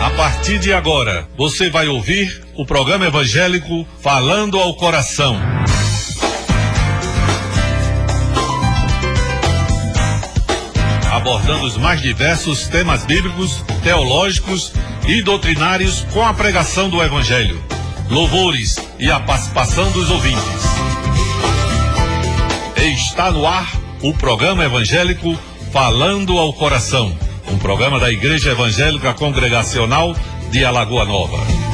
A partir de agora, você vai ouvir o programa evangélico Falando ao Coração. Abordando os mais diversos temas bíblicos, teológicos e doutrinários com a pregação do Evangelho, louvores e a participação dos ouvintes. Está no ar o programa evangélico Falando ao Coração, um programa da Igreja Evangélica Congregacional de Alagoa Nova.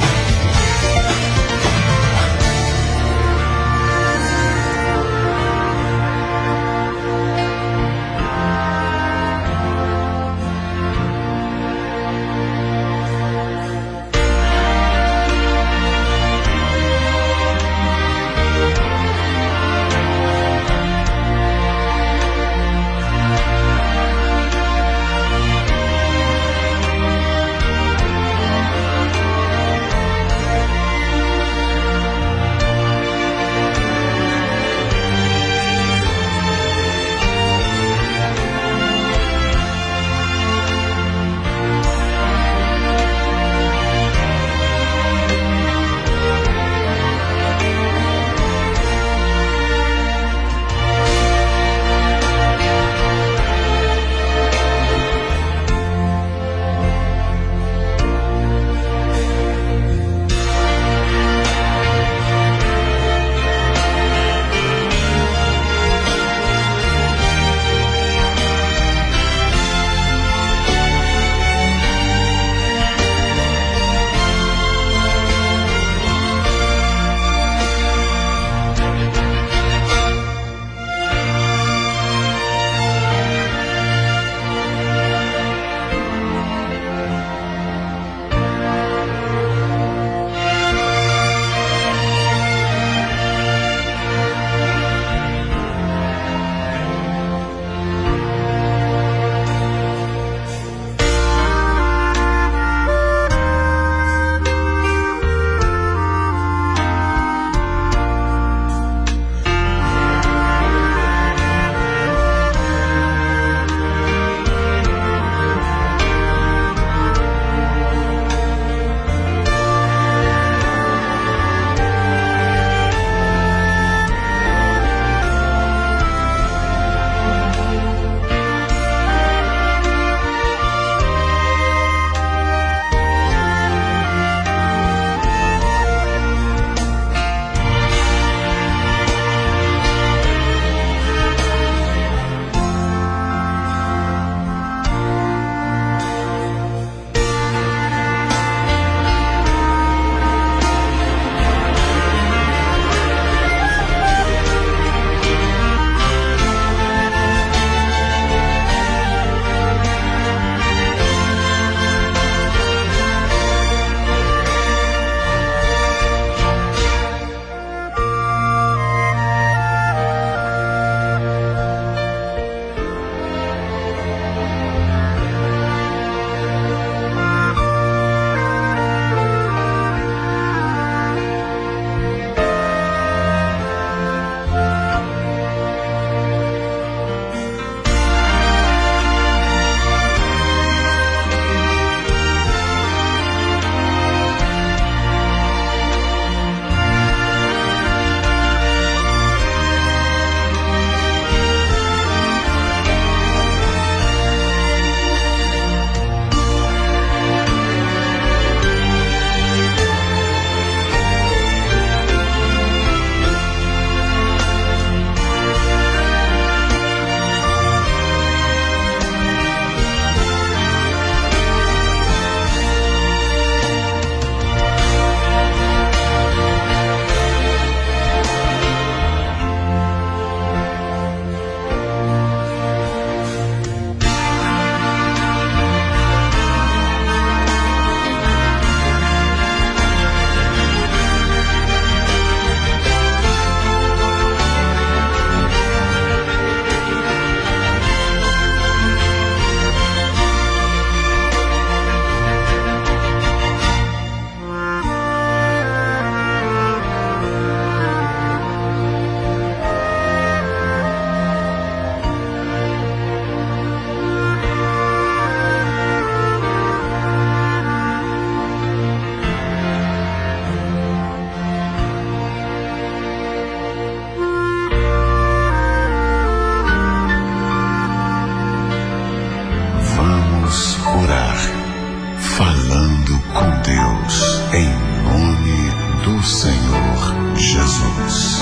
Falando com Deus, em nome do Senhor Jesus.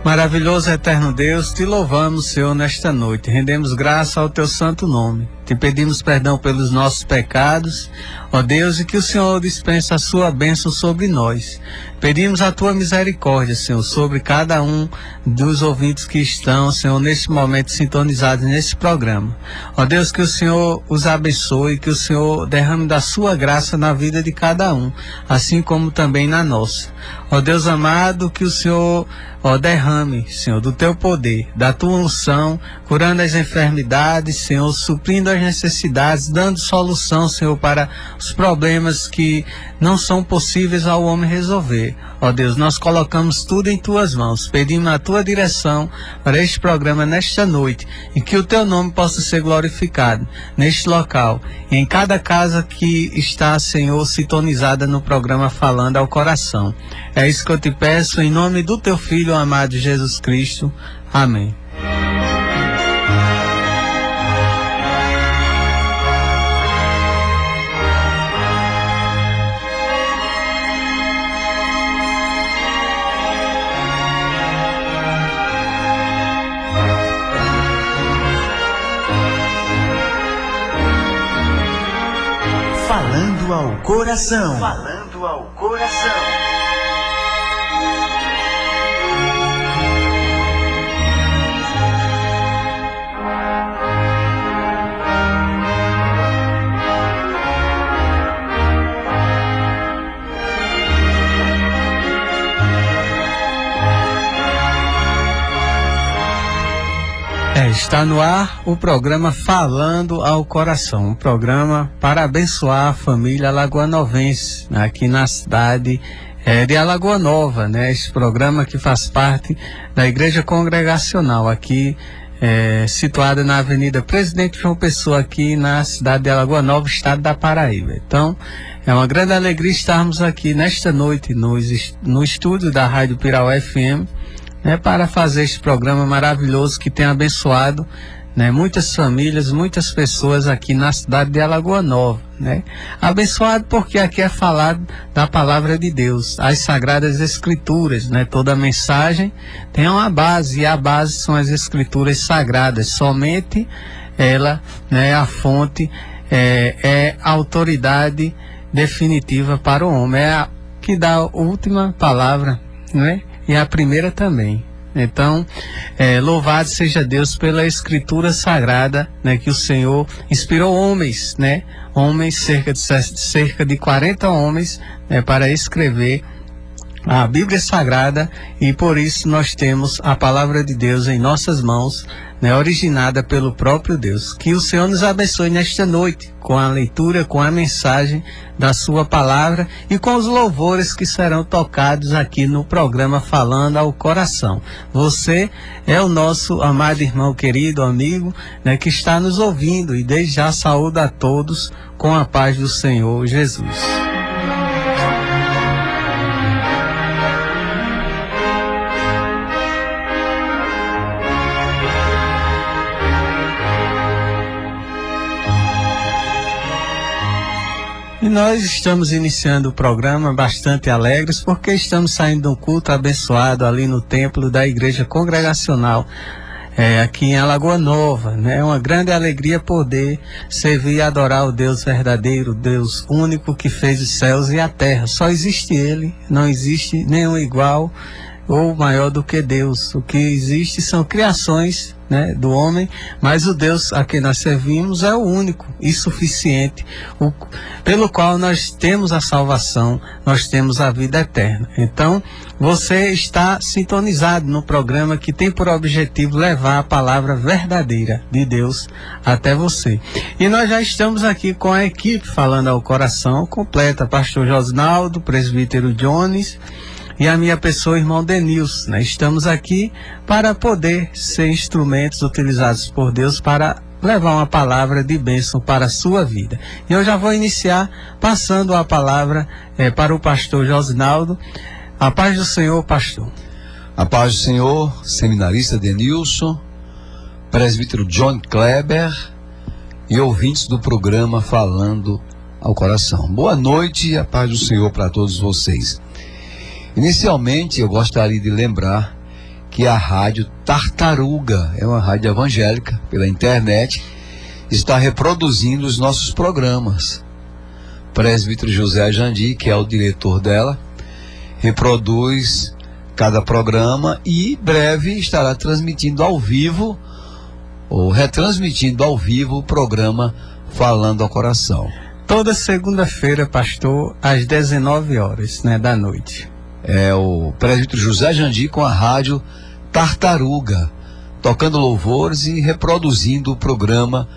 Maravilhoso eterno Deus, te louvamos, Senhor, nesta noite. Rendemos graça ao teu santo nome. Te pedimos perdão pelos nossos pecados, ó Deus, e que o Senhor dispense a sua bênção sobre nós. Pedimos a tua misericórdia, Senhor, sobre cada um dos ouvintes que estão, Senhor, neste momento sintonizados nesse programa. Ó Deus, que o Senhor os abençoe, que o Senhor derrame da sua graça na vida de cada um, assim como também na nossa. Ó Deus amado, que o Senhor, derrame, Senhor, do teu poder, da tua unção, curando as enfermidades, Senhor, suprindo as necessidades, dando solução, Senhor, para os problemas que não são possíveis ao homem resolver. Ó Deus, nós colocamos tudo em tuas mãos, pedimos a tua direção para este programa nesta noite, e que o teu nome possa ser glorificado neste local, e em cada casa que está, Senhor, sintonizada no programa Falando ao Coração. É isso que eu te peço, em nome do teu Filho amado Jesus Cristo. Amém. Falando ao coração. Falando ao coração. Está no ar o programa Falando ao Coração, um programa para abençoar a família alagoanovense, aqui na cidade de Alagoa Nova, né? Esse programa que faz parte da Igreja Congregacional, aqui situada na Avenida Presidente João Pessoa, aqui na cidade de Alagoa Nova, estado da Paraíba. Então, é uma grande alegria estarmos aqui nesta noite no estúdio da Rádio Pirau FM, para fazer este programa maravilhoso que tem abençoado, muitas famílias, muitas pessoas aqui na cidade de Alagoa Nova, Abençoado porque aqui é falado da palavra de Deus, as Sagradas Escrituras, Toda mensagem tem uma base, e a base são as Escrituras Sagradas. Somente ela, a fonte, é a autoridade definitiva para o homem, é a que dá a última palavra, e a primeira também. Então, louvado seja Deus pela Escritura Sagrada, que o Senhor inspirou homens, homens, cerca de 40 homens, para escrever a Bíblia Sagrada, e por isso nós temos a palavra de Deus em nossas mãos, originada pelo próprio Deus. Que o Senhor nos abençoe nesta noite, com a leitura, com a mensagem da sua palavra e com os louvores que serão tocados aqui no programa Falando ao Coração. Você é o nosso amado irmão, querido amigo, que está nos ouvindo, e desde já saúdo a todos com a paz do Senhor Jesus. E nós estamos iniciando o programa bastante alegres, porque estamos saindo de um culto abençoado ali no templo da Igreja Congregacional, aqui em Alagoa Nova, É uma grande alegria poder servir e adorar o Deus verdadeiro, o Deus único que fez os céus e a terra. Só existe Ele, não existe nenhum igual ou maior do que Deus. O que existe são criações, do homem, mas o Deus a quem nós servimos é o único e suficiente, pelo qual nós temos a salvação, nós temos a vida eterna. Então, você está sintonizado no programa que tem por objetivo levar a palavra verdadeira de Deus até você. E nós já estamos aqui com a equipe Falando ao Coração completa: pastor Josnaldo, presbítero Jones e a minha pessoa, irmão Denilson. Estamos aqui para poder ser instrumentos utilizados por Deus para levar uma palavra de bênção para a sua vida. E eu já vou iniciar passando a palavra para o pastor Josnaldo. A paz do Senhor, pastor. A paz do Senhor, seminarista Denilson, presbítero John Kleber e ouvintes do programa Falando ao Coração. Boa noite e a paz do Senhor para todos vocês. Inicialmente, eu gostaria de lembrar que a Rádio Tartaruga é uma rádio evangélica pela internet, está reproduzindo os nossos programas. Presbítero José Jandir, que é o diretor dela, reproduz cada programa e breve estará transmitindo ao vivo ou retransmitindo ao vivo o programa Falando ao Coração. Toda segunda-feira, pastor, às 19 horas, né, da noite. É o presbítero José Jandir com a rádio Tartaruga, tocando louvores e reproduzindo o programa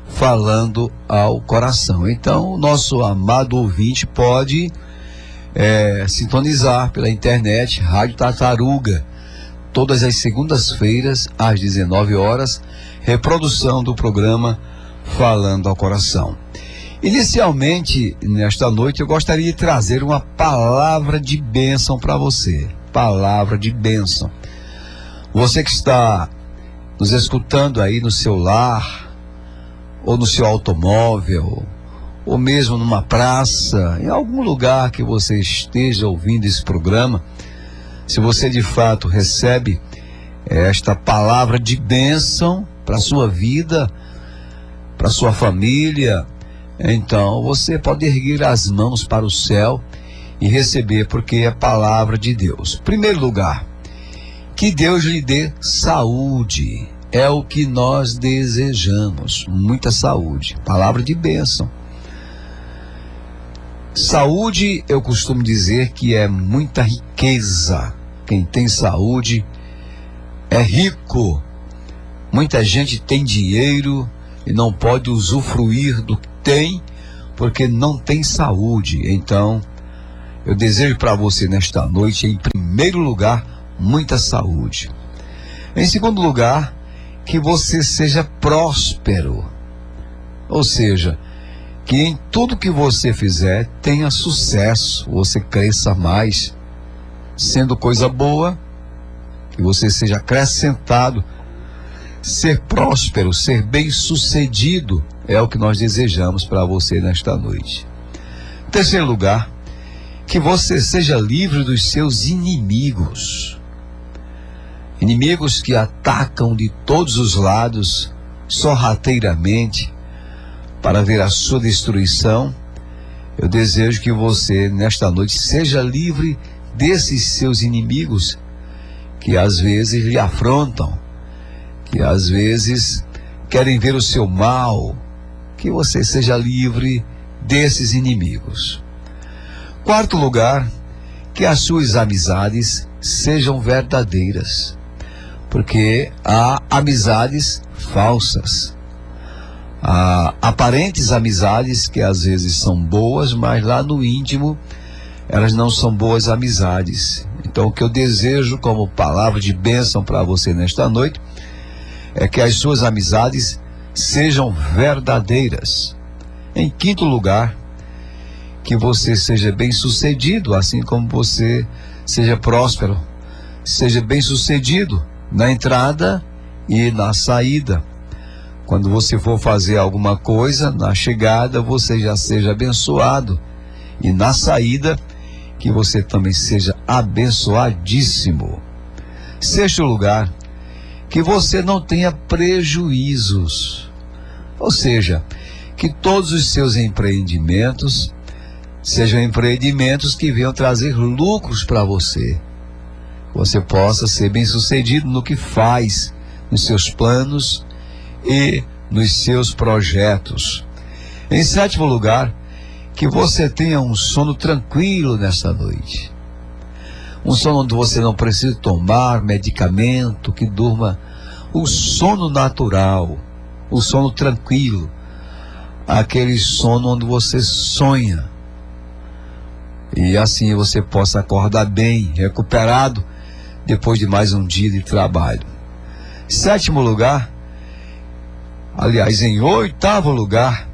Falando ao Coração. Então, o nosso amado ouvinte pode sintonizar pela internet, Rádio Tartaruga, todas as segundas-feiras, às 19 horas, reprodução do programa Falando ao Coração. Inicialmente, nesta noite, eu gostaria de trazer uma palavra de bênção para você. Palavra de bênção. Você que está nos escutando aí no seu lar, ou no seu automóvel, ou mesmo numa praça, em algum lugar que você esteja ouvindo esse programa, se você de fato recebe esta palavra de bênção para a sua vida, para a sua família, então você pode erguer as mãos para o céu e receber, porque é a palavra de Deus. Em primeiro lugar, que Deus lhe dê saúde, é o que nós desejamos, muita saúde, palavra de bênção. Saúde, eu costumo dizer que é muita riqueza. Quem tem saúde é rico. Muita gente tem dinheiro e não pode usufruir do que tem, porque não tem saúde. Então, eu desejo para você nesta noite, em primeiro lugar, muita saúde. Em segundo lugar, que você seja próspero. Ou seja, que em tudo que você fizer tenha sucesso, você cresça mais, sendo coisa boa, que você seja acrescentado, ser próspero, ser bem-sucedido, é o que nós desejamos para você nesta noite. Em terceiro lugar, que você seja livre dos seus inimigos. Inimigos que atacam de todos os lados, sorrateiramente, para ver a sua destruição. Eu desejo que você, nesta noite, seja livre desses seus inimigos, que às vezes lhe afrontam, que às vezes querem ver o seu mal, que você seja livre desses inimigos. Quarto lugar, que as suas amizades sejam verdadeiras, porque há amizades falsas, há aparentes amizades que às vezes são boas, mas lá no íntimo elas não são boas amizades. Então, o que eu desejo como palavra de bênção para você nesta noite é que as suas amizades sejam verdadeiras. Em quinto lugar, que você seja bem-sucedido, assim como você seja próspero, seja bem-sucedido na entrada e na saída. Quando você for fazer alguma coisa, na chegada você já seja abençoado, e na saída que você também seja abençoadíssimo. Sexto lugar, que você não tenha prejuízos, ou seja, que todos os seus empreendimentos sejam empreendimentos que venham trazer lucros para você. Você possa ser bem-sucedido no que faz, nos seus planos e nos seus projetos. Em sétimo lugar, que você tenha um sono tranquilo nesta noite. Um sono onde você não precisa tomar medicamento, que durma o sono natural, o sono tranquilo, aquele sono onde você sonha, e assim você possa acordar bem, recuperado, depois de mais um dia de trabalho. Sétimo lugar, aliás, em oitavo lugar,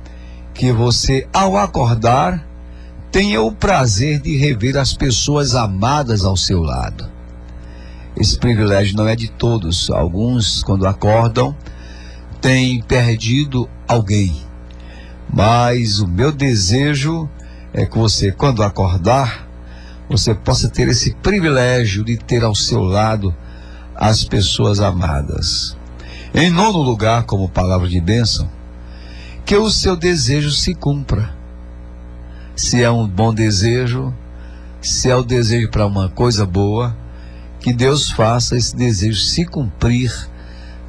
que você, ao acordar, tenha o prazer de rever as pessoas amadas ao seu lado. Esse privilégio não é de todos. Alguns, quando acordam, tem perdido alguém. Mas o meu desejo é que você, quando acordar, você possa ter esse privilégio de ter ao seu lado as pessoas amadas. Em nono lugar, como palavra de bênção, que o seu desejo se cumpra. Se é um bom desejo, se é o desejo para uma coisa boa, que Deus faça esse desejo se cumprir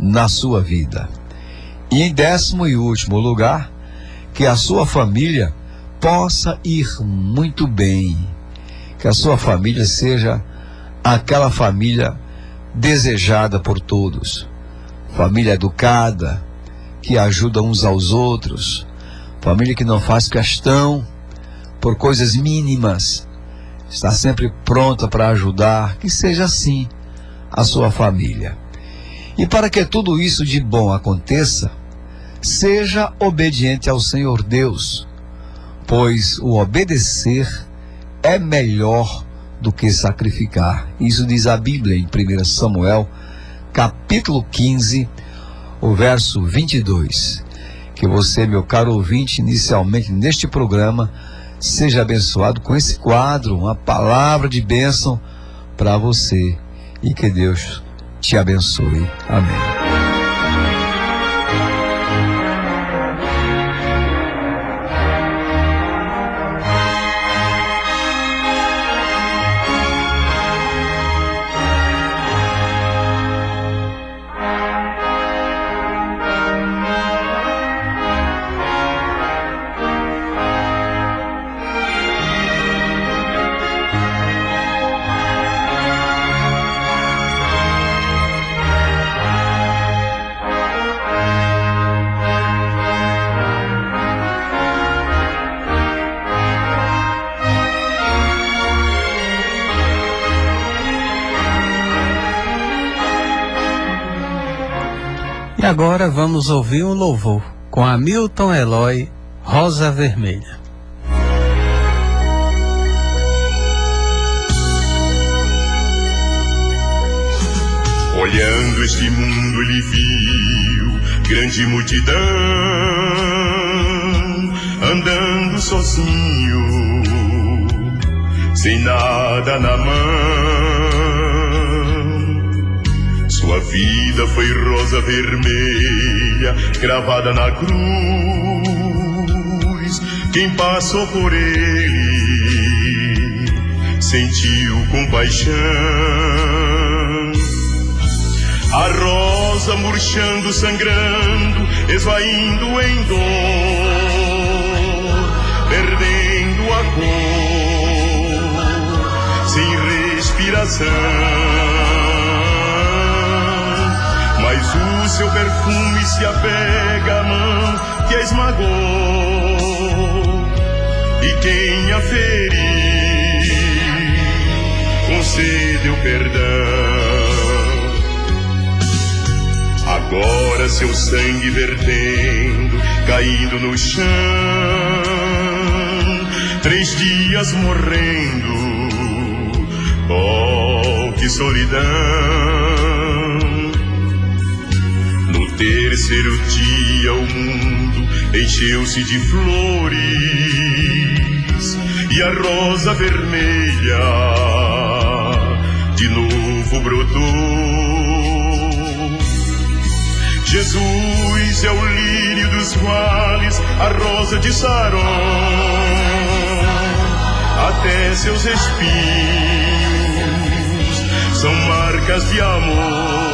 na sua vida. E em décimo e último lugar, que a sua família possa ir muito bem. Que a sua família seja aquela família desejada por todos. Família educada, que ajuda uns aos outros. Família que não faz questão por coisas mínimas. Está sempre pronta para ajudar. Que seja assim a sua família. E para que tudo isso de bom aconteça, seja obediente ao Senhor Deus, pois o obedecer é melhor do que sacrificar. Isso diz a Bíblia em 1 Samuel, capítulo 15, o verso 22. Que você, meu caro ouvinte, inicialmente neste programa, seja abençoado com esse quadro, uma palavra de bênção para você, e que Deus te abençoe. Amém. E agora vamos ouvir um louvor com Hamilton Eloy, Rosa Vermelha. Olhando este mundo ele viu grande multidão andando sozinho, sem nada na mão. Sua vida foi rosa vermelha, cravada na cruz. Quem passou por ele sentiu compaixão. A rosa murchando, sangrando, esvaindo em dor, perdendo a cor, sem respiração. Mas o seu perfume se apega à mão que a esmagou, e quem a feriu concedeu perdão. Agora seu sangue vertendo, caindo no chão, 3 dias morrendo, oh, que solidão. No terceiro dia o mundo encheu-se de flores, e a rosa vermelha de novo brotou. Jesus é o lírio dos vales, a rosa de Saron, até seus espinhos são marcas de amor.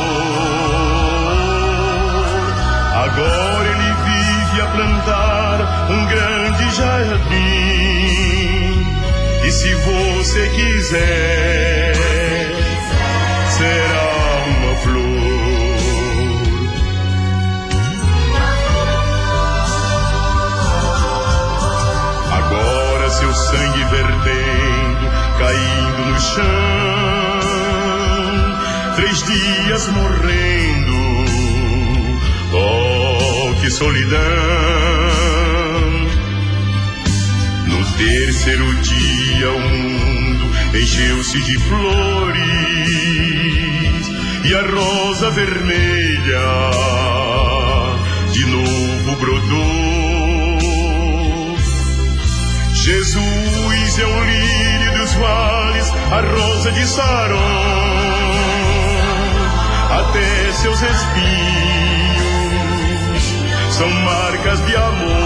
Agora ele vive a plantar um grande jardim, e se você quiser, será uma flor. Seu sangue vertendo, caindo no chão, 3 dias morrendo, oh, que solidão. No terceiro dia o mundo encheu-se de flores, e a rosa vermelha brotou. Jesus é o lírio dos vales, a rosa de Saron, até seus espinhos são marcas de amor.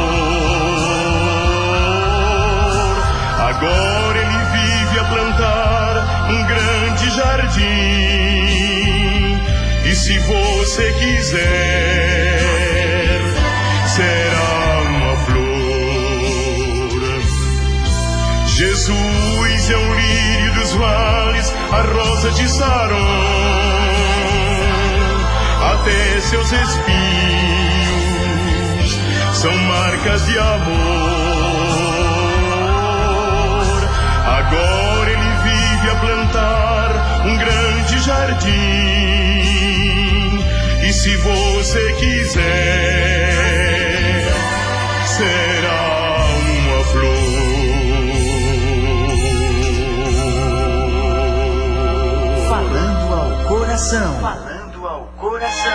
Agora ele vive a plantar um grande jardim, e se você quiser, será uma flor. Jesus é o lírio dos vales, a rosa de Saron, até seus espinhos são marcas de amor. Agora ele vive a plantar um grande jardim, e se você quiser, será uma flor. Falando ao coração. Falando ao coração.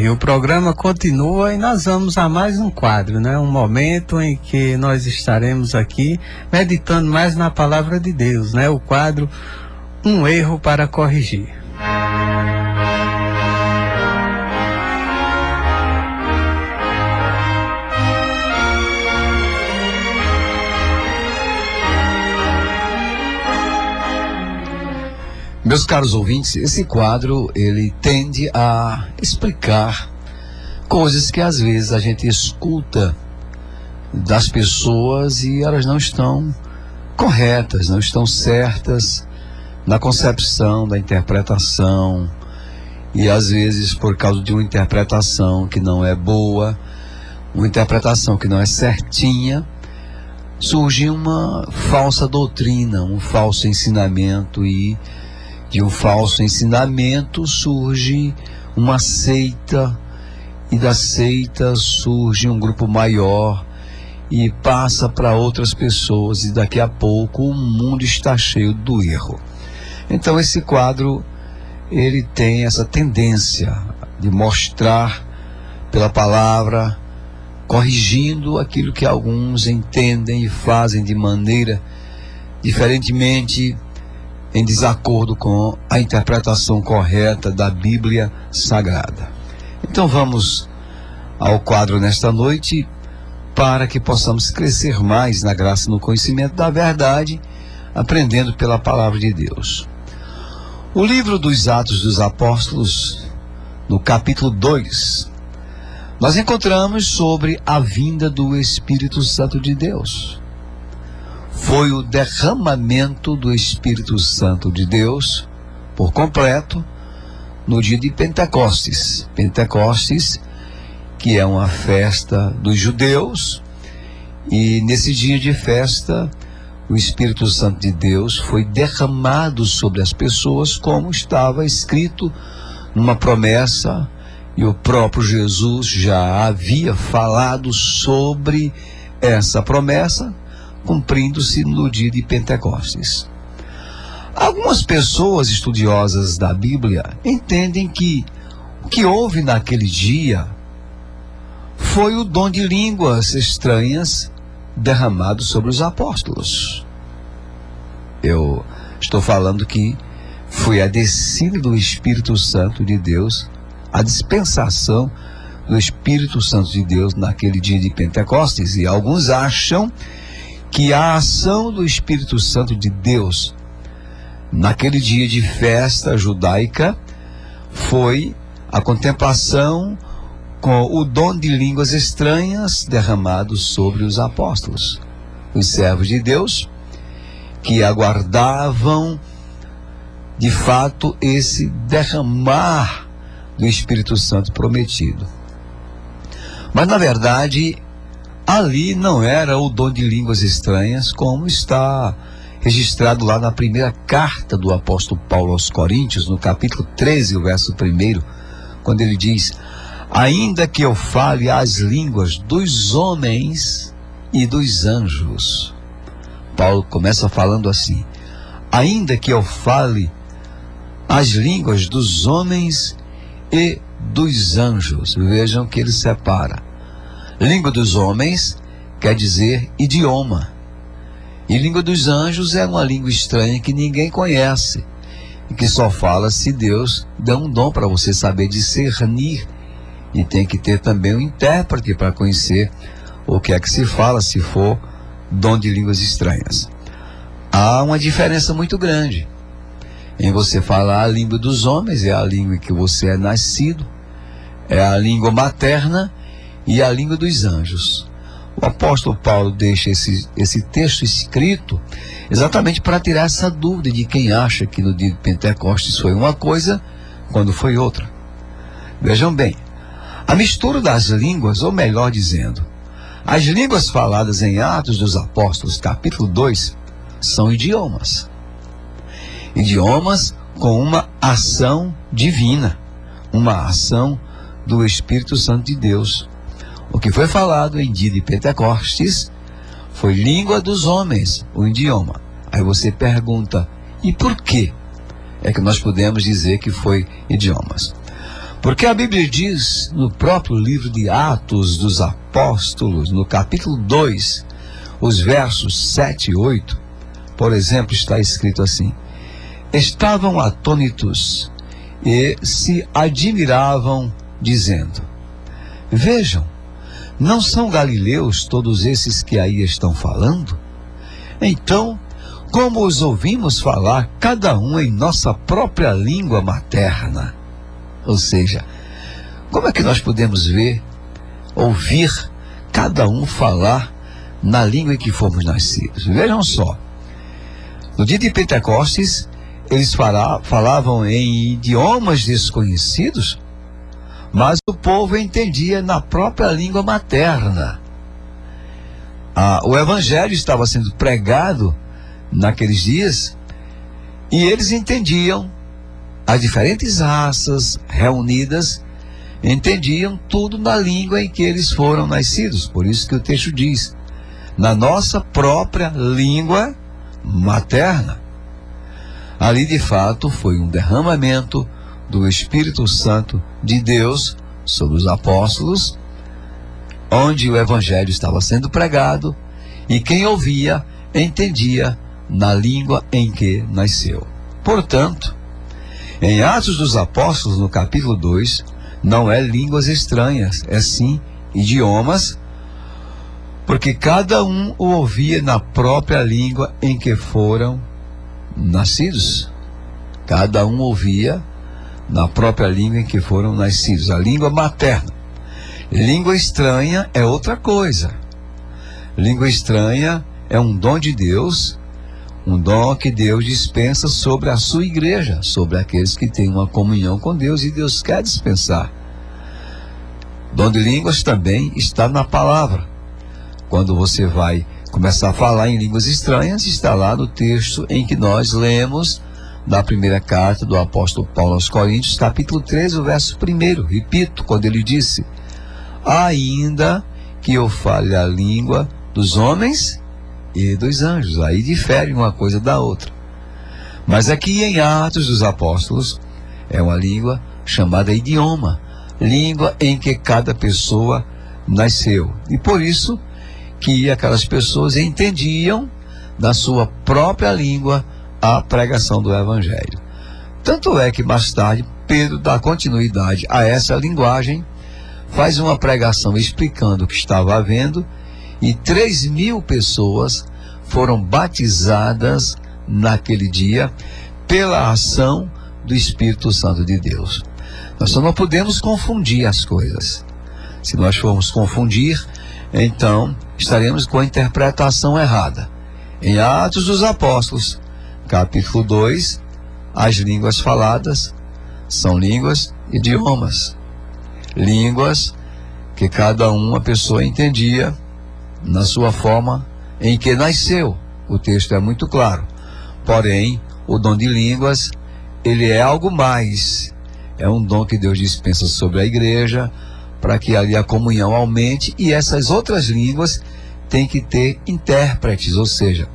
E o programa continua e nós vamos a mais um quadro, né? Um momento em que nós estaremos aqui meditando mais na palavra de Deus, né? O quadro Um Erro para Corrigir. Meus caros ouvintes, esse quadro, ele tende a explicar coisas que às vezes a gente escuta das pessoas e elas não estão corretas, não estão certas na concepção, da interpretação, e às vezes por causa de uma interpretação que não é boa, uma interpretação que não é certinha, surge uma falsa doutrina, um falso ensinamento, e de um falso ensinamento surge uma seita, e da seita surge um grupo maior e passa para outras pessoas, e daqui a pouco o mundo está cheio do erro. Então esse quadro, ele tem essa tendência de mostrar pela palavra, corrigindo aquilo que alguns entendem e fazem de maneira diferentemente, em desacordo com a interpretação correta da Bíblia Sagrada. Então vamos ao quadro nesta noite, para que possamos crescer mais na graça e no conhecimento da verdade, aprendendo pela palavra de Deus. O livro dos Atos dos Apóstolos, no capítulo 2, nós encontramos sobre a vinda do Espírito Santo de Deus. Foi o derramamento do Espírito Santo de Deus por completo no dia de Pentecostes. Pentecostes, que é uma festa dos judeus, e nesse dia de festa o Espírito Santo de Deus foi derramado sobre as pessoas, como estava escrito numa promessa, e o próprio Jesus já havia falado sobre essa promessa, cumprindo-se no dia de Pentecostes. Algumas pessoas estudiosas da Bíblia entendem que o que houve naquele dia foi o dom de línguas estranhas derramado sobre os apóstolos. Eu estou falando que foi a descida do Espírito Santo de Deus, a dispensação do Espírito Santo de Deus naquele dia de Pentecostes, e alguns acham que a ação do Espírito Santo de Deus naquele dia de festa judaica foi a contemplação com o dom de línguas estranhas derramado sobre os apóstolos, os servos de Deus, que aguardavam de fato esse derramar do Espírito Santo prometido. Mas na verdade ali não era o dom de línguas estranhas, como está registrado lá na primeira carta do apóstolo Paulo aos Coríntios, no capítulo 13, o verso 1, quando ele diz: ainda que eu fale as línguas dos homens e dos anjos, Paulo começa falando assim: ainda que eu fale as línguas dos homens e dos anjos. Vejam que ele separa. Língua dos homens quer dizer idioma. E língua dos anjos é uma língua estranha que ninguém conhece. E que só fala se Deus dá um dom para você saber discernir. E tem que ter também um intérprete para conhecer o que é que se fala, se for dom de línguas estranhas. Há uma diferença muito grande em você falar a língua dos homens, é a língua em que você é nascido, é a língua materna, e a língua dos anjos. O apóstolo Paulo deixa esse texto escrito exatamente para tirar essa dúvida de quem acha que no dia de Pentecostes foi uma coisa quando foi outra. Vejam bem, a mistura das línguas, ou melhor dizendo, as línguas faladas em Atos dos Apóstolos, capítulo 2, são idiomas. Idiomas com uma ação divina, uma ação do Espírito Santo de Deus. O que foi falado em dia de Pentecostes foi língua dos homens, o idioma. Aí você pergunta, e por que é que nós podemos dizer que foi idiomas? Porque a Bíblia diz no próprio livro de Atos dos Apóstolos, no capítulo 2, os versos 7 e 8, por exemplo, está escrito assim: estavam atônitos e se admiravam, dizendo: vejam, não são galileus todos esses que aí estão falando? Então, como os ouvimos falar, cada um em nossa própria língua materna? Ou seja, como é que nós podemos ouvir cada um falar na língua em que fomos nascidos? Vejam só, no dia de Pentecostes, eles falavam em idiomas desconhecidos, mas o povo entendia na própria língua materna. O evangelho estava sendo pregado naqueles dias e eles entendiam. As diferentes raças reunidas entendiam tudo na língua em que eles foram nascidos. Por isso que o texto diz, na nossa própria língua materna. Ali de fato foi um derramamento do Espírito Santo de Deus sobre os apóstolos, onde o evangelho estava sendo pregado e quem ouvia entendia na língua em que nasceu. Portanto, em Atos dos Apóstolos, no capítulo 2, não é línguas estranhas, é sim idiomas, porque cada um o ouvia na própria língua em que foram nascidos. Cada um ouvia na própria língua em que foram nascidos, a língua materna. Língua estranha é outra coisa. Língua estranha é um dom de Deus, um dom que Deus dispensa sobre a sua igreja, sobre aqueles que têm uma comunhão com Deus, e Deus quer dispensar. Dom de línguas também está na palavra. Quando você vai começar a falar em línguas estranhas, está lá no texto em que nós lemos da primeira carta do apóstolo Paulo aos Coríntios, capítulo 13, o verso 1. Repito, quando ele disse: ainda que eu fale a língua dos homens e dos anjos. Aí difere uma coisa da outra. Mas aqui em Atos dos Apóstolos é uma língua chamada idioma, língua em que cada pessoa nasceu. E por isso que aquelas pessoas entendiam na sua própria língua a pregação do Evangelho. Tanto é que mais tarde Pedro dá continuidade a essa linguagem, faz uma pregação explicando o que estava havendo, e 3.000 pessoas foram batizadas naquele dia pela ação do Espírito Santo de Deus. Nós só não podemos confundir as coisas. Se nós formos confundir, então estaremos com a interpretação errada. Em Atos dos Apóstolos, capítulo 2, as línguas faladas são línguas, idiomas. Línguas que cada uma pessoa entendia na sua forma em que nasceu. O texto é muito claro. Porém, o dom de línguas, ele é algo mais. É um dom que Deus dispensa sobre a igreja, para que ali a comunhão aumente, e essas outras línguas têm que ter intérpretes, ou seja,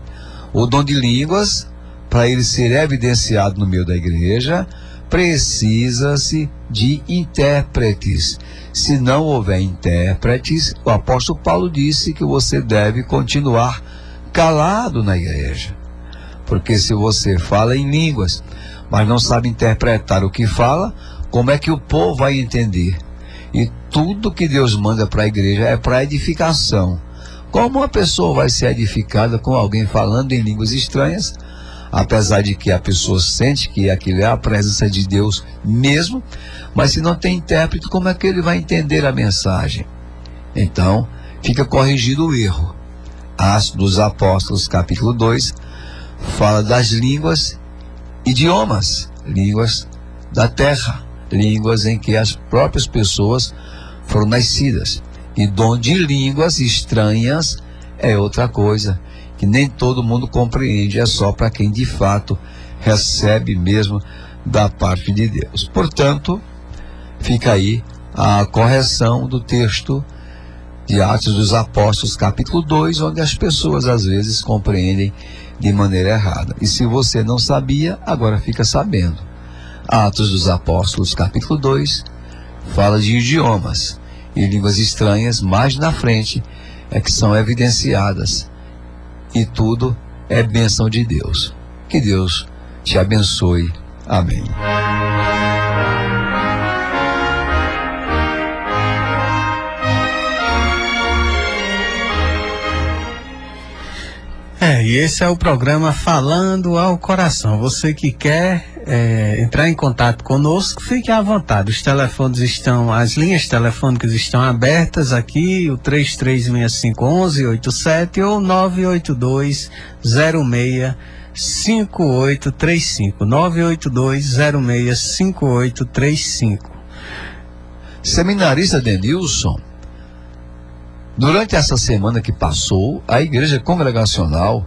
O dom de línguas, para ele ser evidenciado no meio da igreja, precisa-se de intérpretes. Se não houver intérpretes, o apóstolo Paulo disse que você deve continuar calado na igreja. Porque se você fala em línguas, mas não sabe interpretar o que fala, como é que o povo vai entender? E tudo que Deus manda para a igreja é para edificação. Como uma pessoa vai ser edificada com alguém falando em línguas estranhas, apesar de que a pessoa sente que aquilo é a presença de Deus mesmo, mas se não tem intérprete, como é que ele vai entender a mensagem? Então, fica corrigido o erro. Atos dos Apóstolos, capítulo 2, fala das línguas, idiomas, línguas da terra, línguas em que as próprias pessoas foram nascidas. E dom de línguas estranhas é outra coisa, que nem todo mundo compreende, é só para quem de fato recebe mesmo da parte de Deus. Portanto, fica aí a correção do texto de Atos dos Apóstolos, capítulo 2, onde as pessoas às vezes compreendem de maneira errada. E se você não sabia, agora fica sabendo. Atos dos Apóstolos, capítulo 2, fala de idiomas e línguas estranhas, mais na frente é que são evidenciadas. E tudo é bênção de Deus. Que Deus te abençoe. Amém. E esse é o programa Falando ao Coração. Você que quer entrar em contato conosco, fique à vontade. Os telefones estão, as linhas telefônicas estão abertas aqui, o 33651187 ou 982065835. 982065835. Seminarista Denilson, durante essa semana que passou, a Igreja Congregacional,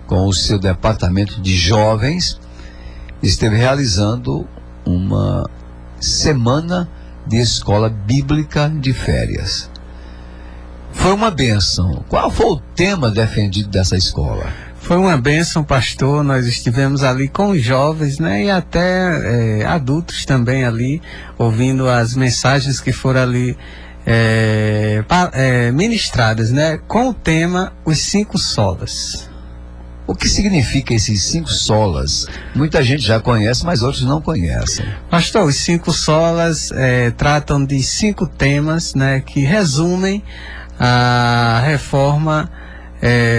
com o seu departamento de jovens, esteve realizando uma semana de escola bíblica de férias. Foi uma bênção. Qual foi o tema defendido dessa escola? Foi uma bênção, pastor. Nós estivemos ali com os jovens, né, e até adultos também ali, ouvindo as mensagens que foram ali ministradas, né, com o tema Os 5 Solas. O que significa esses 5 solas? Muita gente já conhece, mas outros não conhecem. Pastor, os 5 solas tratam de 5 temas, né, que resumem a reforma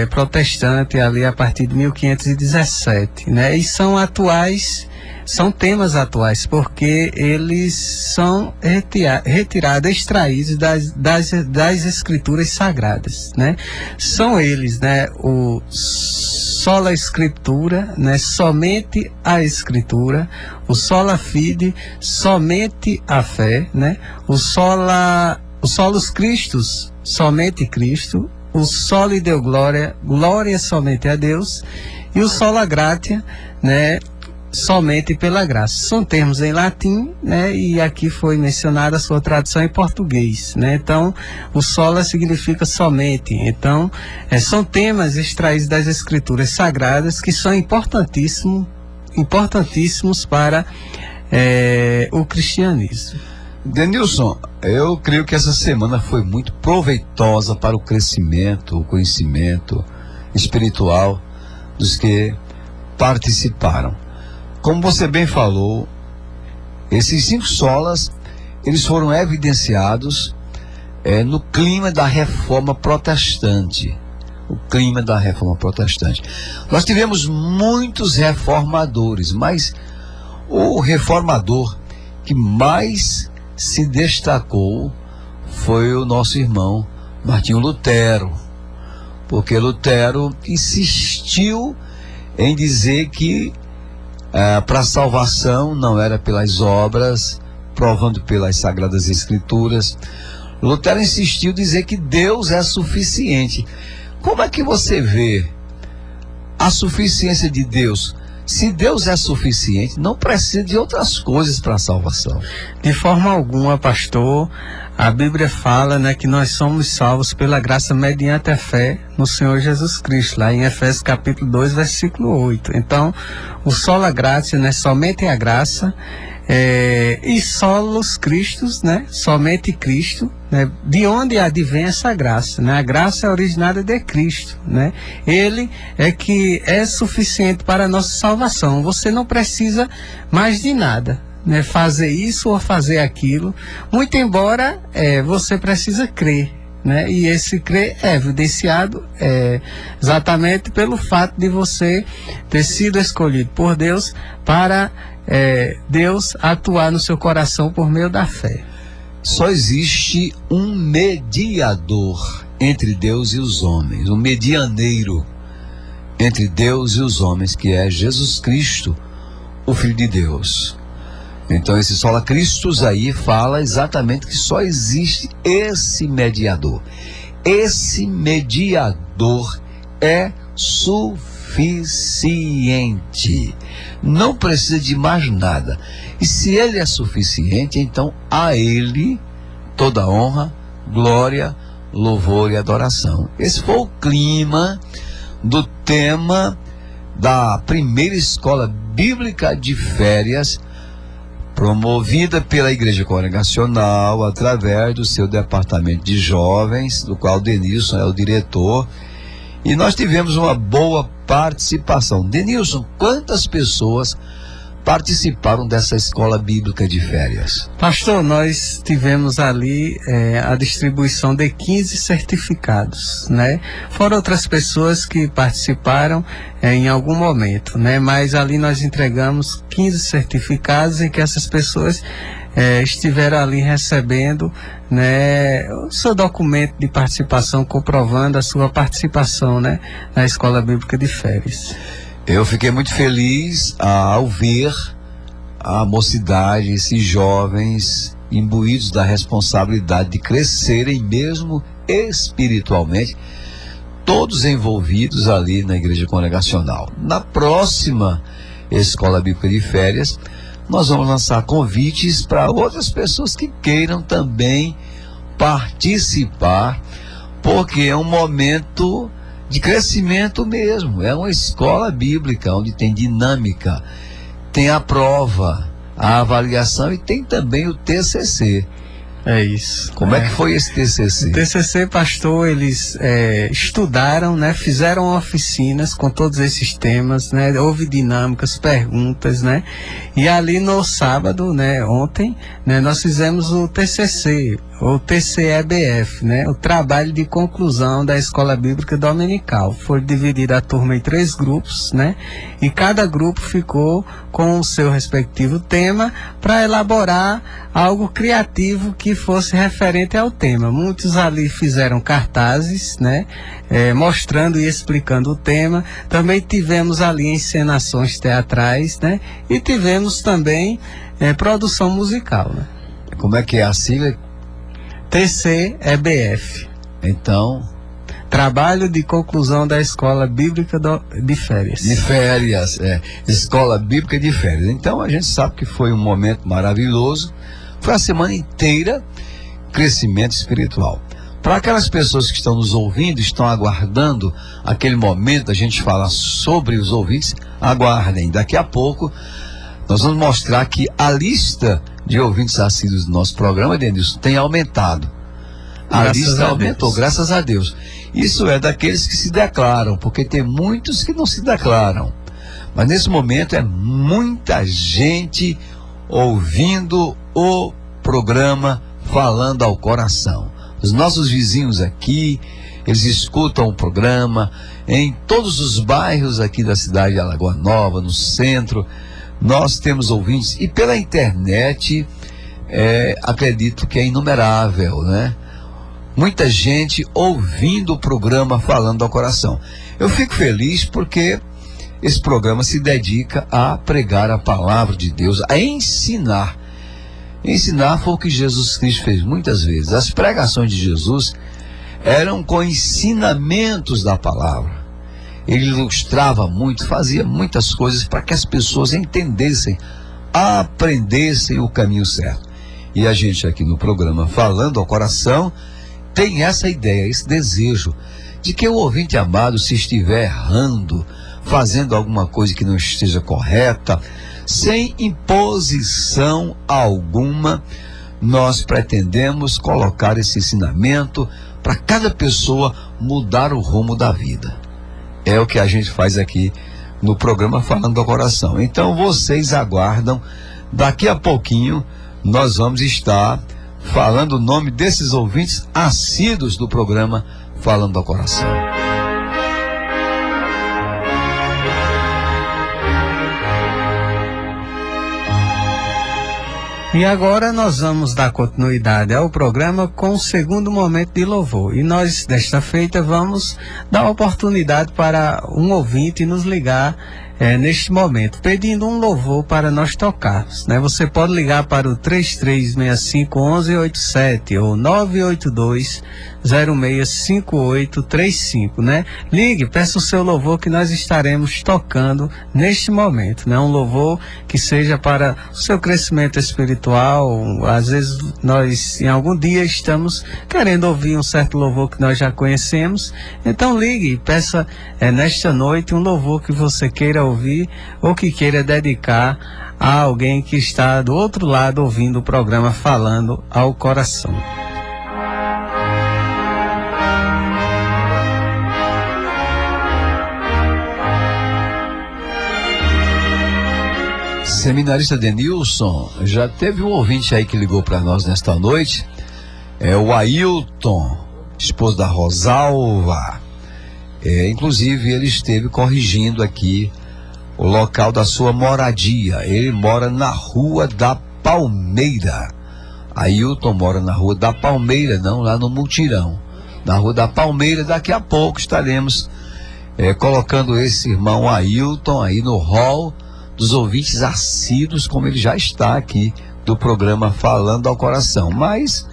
protestante ali a partir de 1517, né, e são atuais. São temas atuais, porque eles são retirados, extraídos das escrituras sagradas, né? São eles, né? O sola escritura, né? Somente a escritura. O sola fide, somente a fé, né? O solus Christus, somente Cristo. O soli deu glória, glória somente a Deus. E o sola gratia, né? Somente pela graça. São termos em latim, né? E aqui foi mencionada a sua tradução em português, né? Então, o sola significa somente. Então, são temas extraídos das escrituras sagradas que são importantíssimos para o cristianismo. Denilson, eu creio que essa semana foi muito proveitosa para o crescimento, o conhecimento espiritual dos que participaram. Como você bem falou, esses 5 solas, eles foram evidenciados no clima da reforma protestante. O clima da reforma protestante. Nós tivemos muitos reformadores, mas o reformador que mais se destacou foi o nosso irmão Martinho Lutero. Porque Lutero insistiu em dizer que para a salvação não era pelas obras, provando pelas Sagradas Escrituras. Lutero insistiu em dizer que Deus é suficiente. Como é que você vê a suficiência de Deus Se Deus é suficiente, não precisa de outras coisas para a salvação. De forma alguma, pastor, a Bíblia fala, né, que nós somos salvos pela graça mediante a fé no Senhor Jesus Cristo, lá em Efésios capítulo 2, versículo 8. Então, o sola gratia, né, somente a graça, e solos Cristos, né, somente Cristo, né, de onde advém essa graça, né? A graça é originada de Cristo, né? Ele é que é suficiente para a nossa salvação. Você não precisa mais de nada, né, fazer isso ou fazer aquilo, muito embora você precisa crer, né? E esse crer é evidenciado exatamente pelo fato de você ter sido escolhido por Deus para Deus atuar no seu coração por meio da fé. Só existe um mediador entre Deus e os homens, um medianeiro entre Deus e os homens, que é Jesus Cristo, o Filho de Deus. Então esse sola Christus aí fala exatamente que só existe esse mediador. Esse mediador é suficiente. Não precisa de mais nada. E se ele é suficiente, então a ele toda honra, glória, louvor e adoração. Esse foi o clima do tema da primeira escola bíblica de férias, promovida pela Igreja Congregacional através do seu departamento de jovens, do qual Denilson é o diretor, e nós tivemos uma boa participação. Denilson, quantas pessoas participaram dessa escola bíblica de férias? Pastor, nós tivemos ali a distribuição de 15 certificados, né? Foram outras pessoas que participaram em algum momento, né? Mas ali nós entregamos 15 certificados em que essas pessoas estiveram ali recebendo, né, o seu documento de participação comprovando a sua participação, né, na escola bíblica de férias. Eu fiquei muito feliz ao ver a mocidade, esses jovens imbuídos da responsabilidade de crescerem mesmo espiritualmente, todos envolvidos ali na Igreja Congregacional. Na próxima escola bíblica de férias, nós vamos lançar convites para outras pessoas que queiram também participar, porque é um momento de crescimento mesmo. É uma escola bíblica onde tem dinâmica, tem a prova, a avaliação e tem também o TCC. É isso. Como é que foi esse TCC? O TCC, pastor, eles estudaram, né, fizeram oficinas com todos esses temas, né, houve dinâmicas, perguntas, né, e ali no sábado, né, ontem, né, nós fizemos o TCC, ou TCEBF, né, o trabalho de conclusão da Escola Bíblica Dominical. Foi dividida a turma em 3 grupos, né, e cada grupo ficou com o seu respectivo tema para elaborar algo criativo que fosse referente ao tema. Muitos ali fizeram cartazes, né, mostrando e explicando o tema. Também tivemos ali encenações teatrais, né, e tivemos também produção musical, né. Como é que é a sigla? TCEBF. Então, Trabalho de conclusão da Escola Bíblica de Férias. De férias, Escola Bíblica de Férias. Então a gente sabe que foi um momento maravilhoso. Foi a semana inteira crescimento espiritual. Para aquelas pessoas que estão nos ouvindo, estão aguardando aquele momento da gente falar sobre os ouvintes, aguardem. Daqui a pouco nós vamos mostrar que a lista de ouvintes assíduos do nosso programa, Denilson, tem aumentado. A lista aumentou, graças a Deus. Isso é daqueles que se declaram, porque tem muitos que não se declaram. Mas nesse momento é muita gente ouvindo o programa Falando ao Coração. Os nossos vizinhos aqui, eles escutam o programa em todos os bairros aqui da cidade de Alagoa Nova, no centro. Nós temos ouvintes, e pela internet, acredito que é inumerável, né? Muita gente ouvindo o programa Falando ao Coração. Eu fico feliz porque esse programa se dedica a pregar a palavra de Deus, a ensinar. Ensinar foi o que Jesus Cristo fez muitas vezes. As pregações de Jesus eram com ensinamentos da palavra. ele ilustrava muito, fazia muitas coisas para que as pessoas entendessem, aprendessem o caminho certo. E a gente aqui no programa Falando ao Coração tem essa ideia, esse desejo de que o ouvinte amado, se estiver errando, fazendo alguma coisa que não esteja correta, sem imposição alguma, nós pretendemos colocar esse ensinamento para cada pessoa mudar o rumo da vida. É o que a gente faz aqui no programa Falando ao Coração. Então vocês aguardam, daqui a pouquinho nós vamos estar falando o nome desses ouvintes assíduos do programa Falando ao Coração. E agora nós vamos dar continuidade ao programa com o segundo momento de louvor. E nós, desta feita, vamos dar oportunidade para um ouvinte nos ligar neste momento, pedindo um louvor para nós tocarmos, né? Você pode ligar para o 3365-1187 ou 982-065835, né? Ligue, peça o seu louvor que nós estaremos tocando neste momento, né? Um louvor que seja para o seu crescimento espiritual. Às vezes nós, em algum dia, estamos querendo ouvir um certo louvor que nós já conhecemos. Então ligue e peça nesta noite um louvor que você queira ouvir ou que queira dedicar a alguém que está do outro lado ouvindo o programa Falando ao Coração. Seminarista Denilson, já teve um ouvinte aí que ligou para nós nesta noite, é o Ailton, esposo da Rosalva. Inclusive ele esteve corrigindo aqui o local da sua moradia. Ele mora na Rua da Palmeira. Ailton mora na Rua da Palmeira, não lá no Mutirão, na Rua da Palmeira. Daqui a pouco estaremos colocando esse irmão Ailton aí no hall dos ouvintes assíduos, como ele já está aqui do programa Falando ao Coração. Mas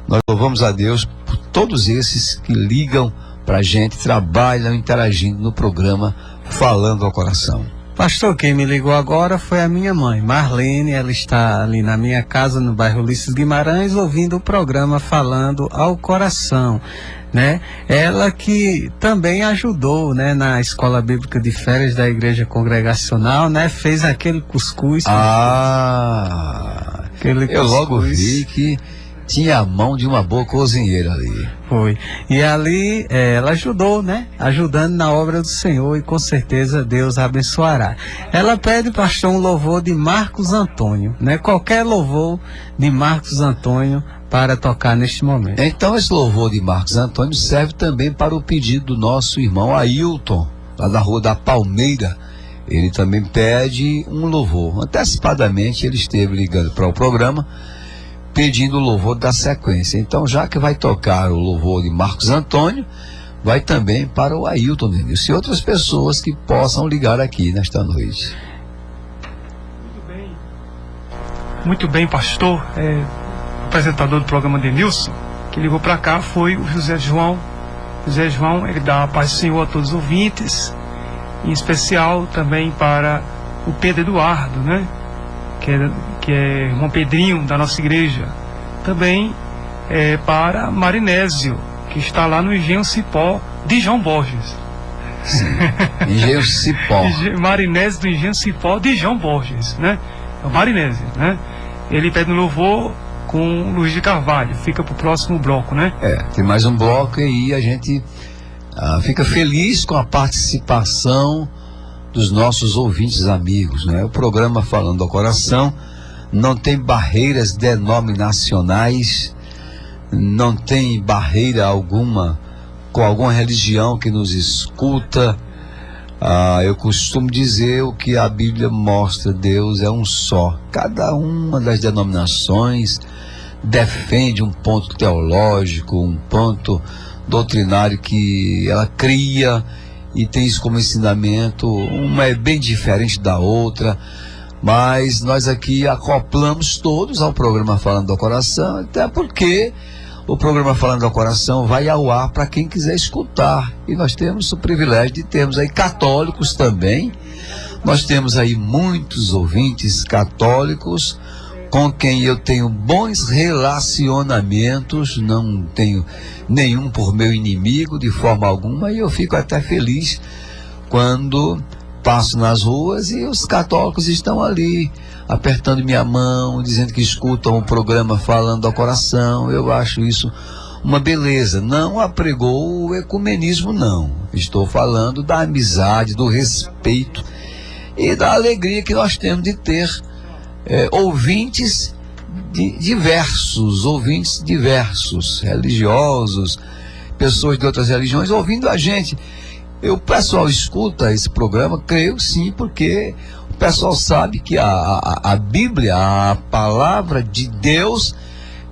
nós louvamos a Deus por todos esses que ligam pra gente, trabalham interagindo no programa Falando ao Coração. Pastor, quem me ligou agora foi a minha mãe, Marlene. Ela está ali na minha casa, no bairro Ulisses Guimarães, ouvindo o programa Falando ao Coração, né? Ela que também ajudou, né, na Escola Bíblica de Férias da Igreja Congregacional, né? Fez aquele cuscuz. Eu logo vi que tinha a mão de uma boa cozinheira ali. Foi. E ali ela ajudou, né? Ajudando na obra do Senhor, e com certeza Deus a abençoará. Ela pede, pastor, um louvor de Marcos Antônio, né? Qualquer louvor de Marcos Antônio para tocar neste momento. Então esse louvor de Marcos Antônio serve também para o pedido do nosso irmão Ailton, lá da Rua da Palmeira. Ele também pede um louvor. Antecipadamente ele esteve ligando para o programa pedindo o louvor da sequência. Então, já que vai tocar o louvor de Marcos Antônio, vai também para o Ailton Denilson e outras pessoas que possam ligar aqui nesta noite. Muito bem, pastor. Apresentador do programa Denilson, que ligou para cá, foi o José João. José João, ele dá a paz do Senhor a todos os ouvintes, em especial também para o Pedro Eduardo, né? Que é irmão Pedrinho da nossa igreja. Também para Marinésio, que está lá no Engenho Cipó de João Borges. Engenho Cipó. Marinésio do Engenho Cipó de João Borges, né? É o Marinésio, né? Ele pede um louvor com Luiz de Carvalho. Fica para o próximo bloco, né? Tem mais um bloco e a gente fica feliz com a participação dos nossos ouvintes amigos, né? O programa Falando ao Coração não tem barreiras denominacionais, não tem barreira alguma com alguma religião que nos escuta. Eu costumo dizer o que a Bíblia mostra: Deus é um só. Cada uma das denominações defende um ponto teológico, um ponto doutrinário que ela cria e tem isso como ensinamento. Uma é bem diferente da outra, mas nós aqui acoplamos todos ao programa Falando ao Coração, até porque o programa Falando ao Coração vai ao ar para quem quiser escutar. E nós temos o privilégio de termos aí católicos também. Nós temos aí muitos ouvintes católicos com quem eu tenho bons relacionamentos, não tenho nenhum por meu inimigo de forma alguma, e eu fico até feliz quando passo nas ruas e os católicos estão ali apertando minha mão, dizendo que escutam o programa Falando ao Coração. Eu acho isso uma beleza. Não apregou o ecumenismo, não. Estou falando da amizade, do respeito e da alegria que nós temos de ter ouvintes diversos, religiosos, pessoas de outras religiões ouvindo a gente. O pessoal escuta esse programa, creio sim, porque o pessoal sabe que a Bíblia, a palavra de Deus,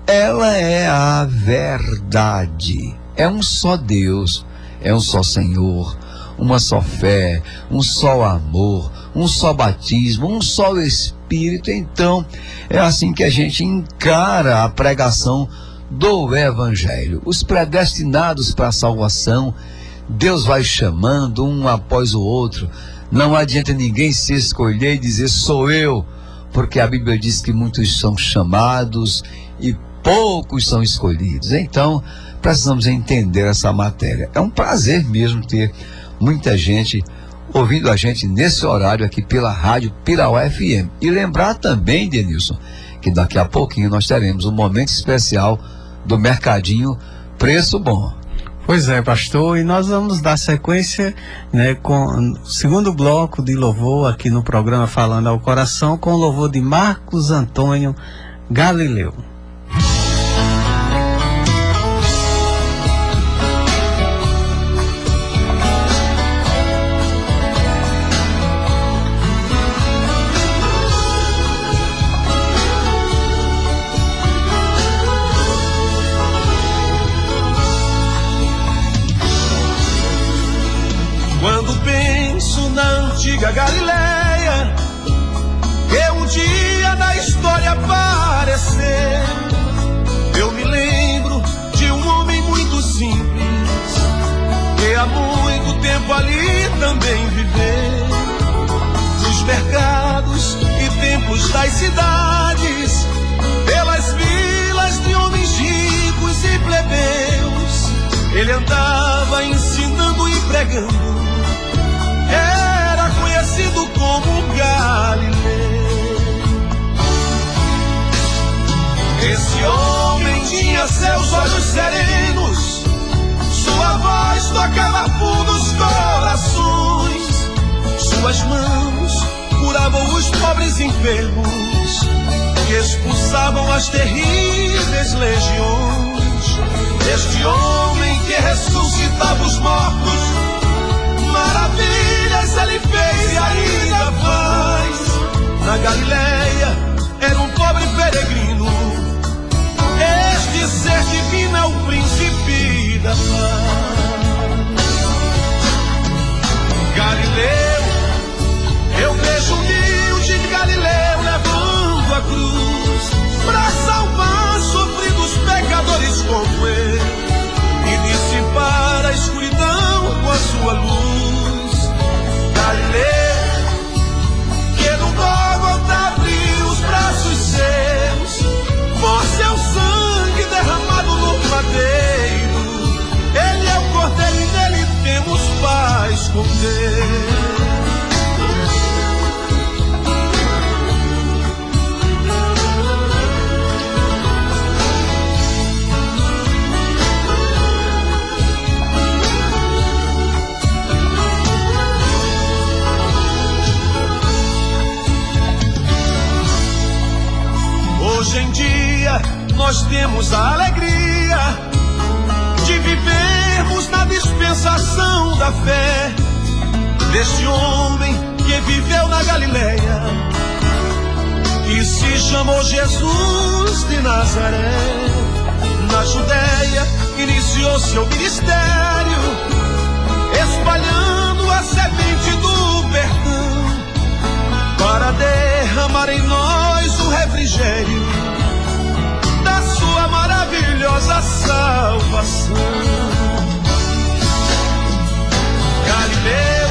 ela é a verdade. É um só Deus, é um só Senhor, uma só fé, um só amor, um só batismo, um só Espírito. Então, é assim que a gente encara a pregação do Evangelho. Os predestinados para a salvação, Deus vai chamando um após o outro. Não adianta ninguém se escolher e dizer sou eu, porque a Bíblia diz que muitos são chamados e poucos são escolhidos. Então, precisamos entender essa matéria. É um prazer mesmo ter muita gente ouvindo a gente nesse horário aqui pela Rádio Pirauá FM. E lembrar também, Denilson, que daqui a pouquinho nós teremos um momento especial do Mercadinho Preço Bom. Pois é, pastor, e nós vamos dar sequência, né, com o segundo bloco de louvor aqui no programa Falando ao Coração, com o louvor de Marcos Antônio Galileu. Antiga Galileia, que um dia na história aparecer, eu me lembro de um homem muito simples, que há muito tempo ali também viveu. Nos mercados e templos das cidades, pelas vilas de homens ricos e plebeus, ele andava ensinando e pregando. Era conhecido como Galileu. Esse homem tinha seus olhos serenos, sua voz tocava fundos corações, suas mãos curavam os pobres enfermos e expulsavam as terríveis legiões. Este homem que ressuscitava os mortos, maravilhas ele fez e ainda faz. Na Galileia era um pobre peregrino, este ser divino é o príncipe da paz. Galileu, eu vejo humilde Galileu levando a cruz para salvar sofridos pecadores como eu e dissipar a escuridão com a sua luz. Galileu, que no Gólgota abriu os braços seus, por seu sangue derramado no madeiro. Ele é o Cordeiro e nele temos paz com Deus. Hoje em dia nós temos a alegria de vivermos na dispensação da fé deste homem que viveu na Galileia e se chamou Jesus de Nazaré. Na Judéia iniciou seu ministério, espalhando a semente do perdão para derramar em nós o refrigério da sua maravilhosa salvação. salvação. Galileu,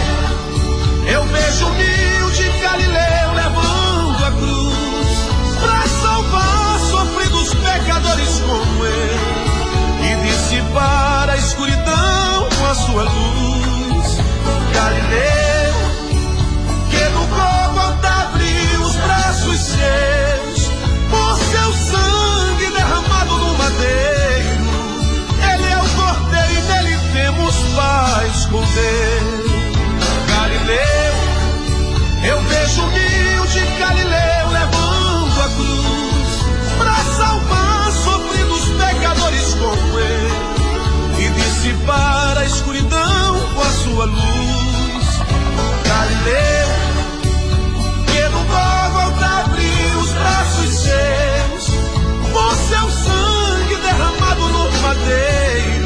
eu vejo humilde Galileu levando a cruz pra salvar sofridos pecadores como eu e dissipar a escuridão com a sua luz. Galileu, que no Gólgota abriu os braços seus por seu sangue derramado no madeiro. Ele é o Cordeiro e nele temos paz com Deus. Galileu, eu vejo humilde Galileu levando a cruz pra salvar sofridos pecadores como eu e dissipar a escuridão com a sua luz. Galileu, que no Gólgota abriu os braços seus por seu sangue derramado no madeiro.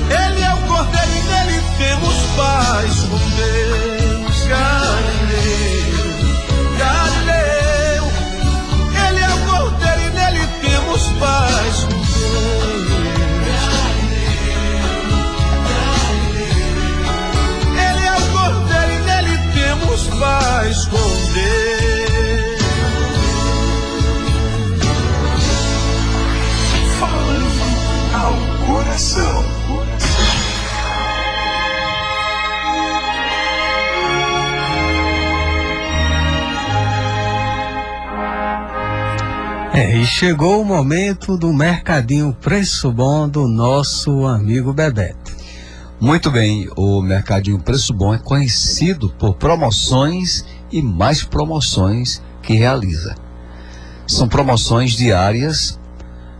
Ele é o Cordeiro e nele temos paz com Deus. Galileu, Galileu, ele é o Cordeiro e nele temos paz com Deus. Ele é o Cordeiro e nele temos paz com Deus. Falando ao coração. E chegou o momento do Mercadinho Preço Bom do nosso amigo Bebeto. Muito bem, o Mercadinho Preço Bom é conhecido por promoções e mais promoções que realiza. São promoções diárias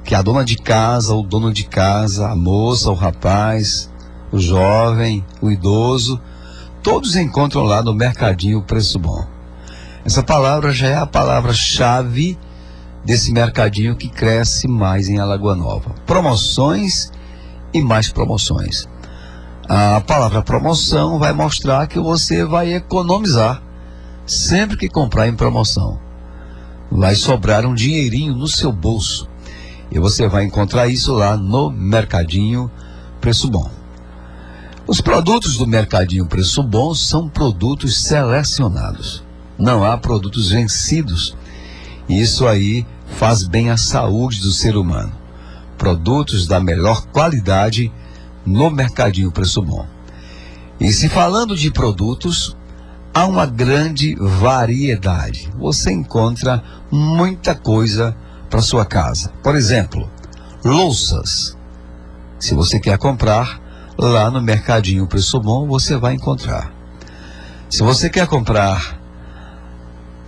que a dona de casa, o dono de casa, a moça, o rapaz, o jovem, o idoso, todos encontram lá no Mercadinho Preço Bom. Essa palavra já é a palavra-chave desse mercadinho que cresce mais em Alagoa Nova. Promoções e mais promoções. A palavra promoção vai mostrar que você vai economizar sempre que comprar em promoção. Vai sobrar um dinheirinho no seu bolso. E você vai encontrar isso lá no Mercadinho Preço Bom. Os produtos do Mercadinho Preço Bom são produtos selecionados. Não há produtos vencidos. Isso aí faz bem à saúde do ser humano. Produtos da melhor qualidade no Mercadinho Preço Bom. E se falando de produtos, há uma grande variedade. Você encontra muita coisa para sua casa. Por exemplo, louças. Se você quer comprar, lá no Mercadinho Preço Bom você vai encontrar. Se você quer comprar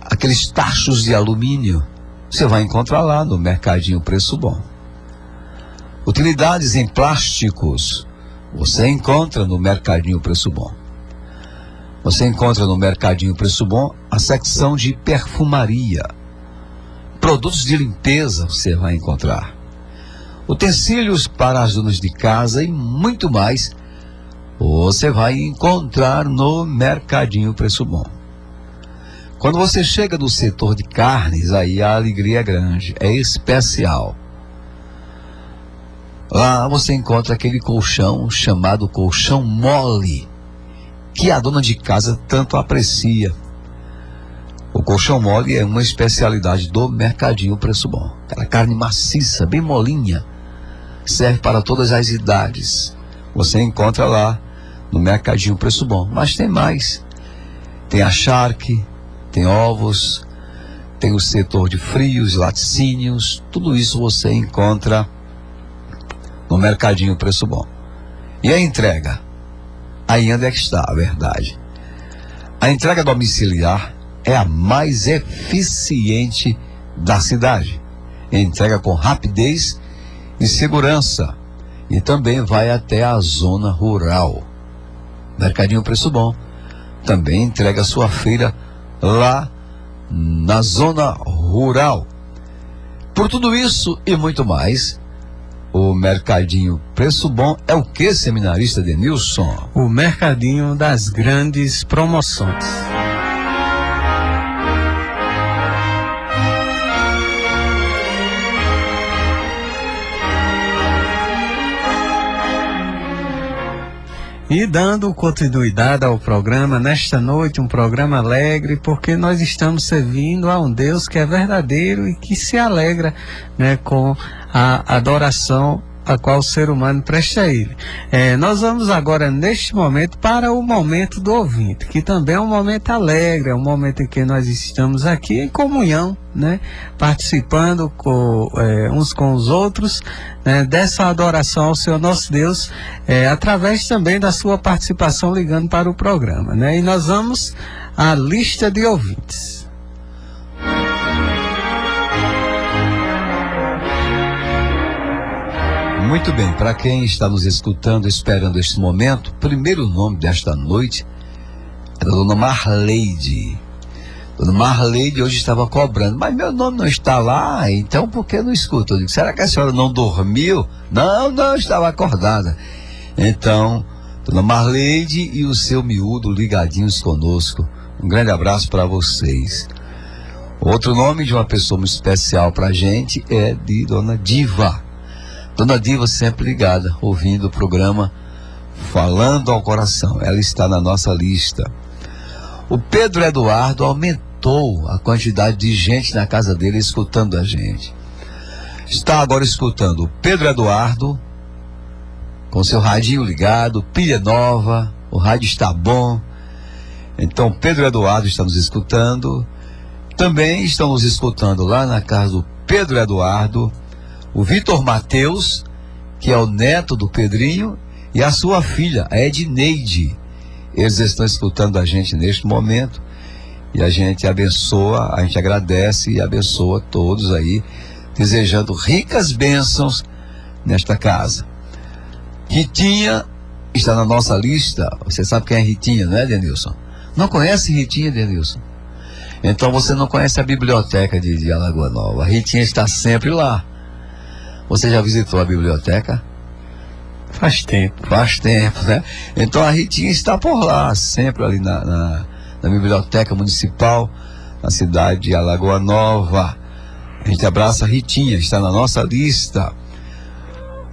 aqueles tachos de alumínio, você vai encontrar lá no Mercadinho Preço Bom. Utilidades em plásticos, você encontra no Mercadinho Preço Bom. Você encontra no Mercadinho Preço Bom a secção de perfumaria. Produtos de limpeza você vai encontrar. Utensílios para as donas de casa e muito mais você vai encontrar no Mercadinho Preço Bom. Quando você chega no setor de carnes, aí a alegria é grande, é especial. Lá você encontra aquele colchão chamado colchão mole, que a dona de casa tanto aprecia. O colchão mole é uma especialidade do Mercadinho Preço Bom. Aquela carne maciça, bem molinha, serve para todas as idades. Você encontra lá no Mercadinho Preço Bom. Mas tem mais. Tem a charque, tem ovos, tem o setor de frios, laticínios, tudo isso você encontra no Mercadinho Preço Bom. E a entrega? Aí onde é que está a verdade? A entrega domiciliar é a mais eficiente da cidade. Entrega com rapidez e segurança. E também vai até a zona rural. Mercadinho Preço Bom também entrega sua feira lá na zona rural. Por tudo isso e muito mais, o Mercadinho Preço Bom é o que, seminarista Denilson? O Mercadinho das grandes promoções. E dando continuidade ao programa, nesta noite, um programa alegre, porque nós estamos servindo a um Deus que é verdadeiro e que se alegra, né, com a adoração a qual o ser humano presta a ele. Nós vamos agora, neste momento, para o momento do ouvinte, que também é um momento alegre, é um momento em que nós estamos aqui em comunhão, né, participando uns com os outros, né, dessa adoração ao Senhor nosso Deus, através também da sua participação ligando para o programa, né? E nós vamos à lista de ouvintes. Muito bem, para quem está nos escutando, esperando este momento, o primeiro nome desta noite é da Dona Marleide. Dona Marleide hoje estava cobrando, mas meu nome não está lá, então por que não escuta? Eu digo, será que a senhora não dormiu? Não, estava acordada. Então, Dona Marleide e o seu miúdo ligadinhos conosco. Um grande abraço para vocês. Outro nome de uma pessoa muito especial para a gente é de Dona Diva. Dona Diva sempre ligada, ouvindo o programa Falando ao Coração. Ela está na nossa lista. O Pedro Eduardo aumentou a quantidade de gente na casa dele escutando a gente. Está agora escutando o Pedro Eduardo com seu radinho ligado, pilha nova, o rádio está bom. Então Pedro Eduardo está nos escutando. Também estão nos escutando lá na casa do Pedro Eduardo o Vitor Mateus, que é o neto do Pedrinho, e a sua filha, a Edneide. Eles estão escutando a gente neste momento e a gente abençoa, a gente agradece e abençoa todos aí, desejando ricas bênçãos nesta casa. Ritinha está na nossa lista. Você sabe quem é Ritinha, não é, Denilson? Não conhece Ritinha, Denilson? Então você não conhece a biblioteca de Alagoa Nova. A Ritinha está sempre lá. Você já visitou a biblioteca? Faz tempo. Faz tempo, né? Então a Ritinha está por lá, sempre ali na biblioteca municipal, na cidade de Alagoa Nova. A gente abraça a Ritinha, está na nossa lista.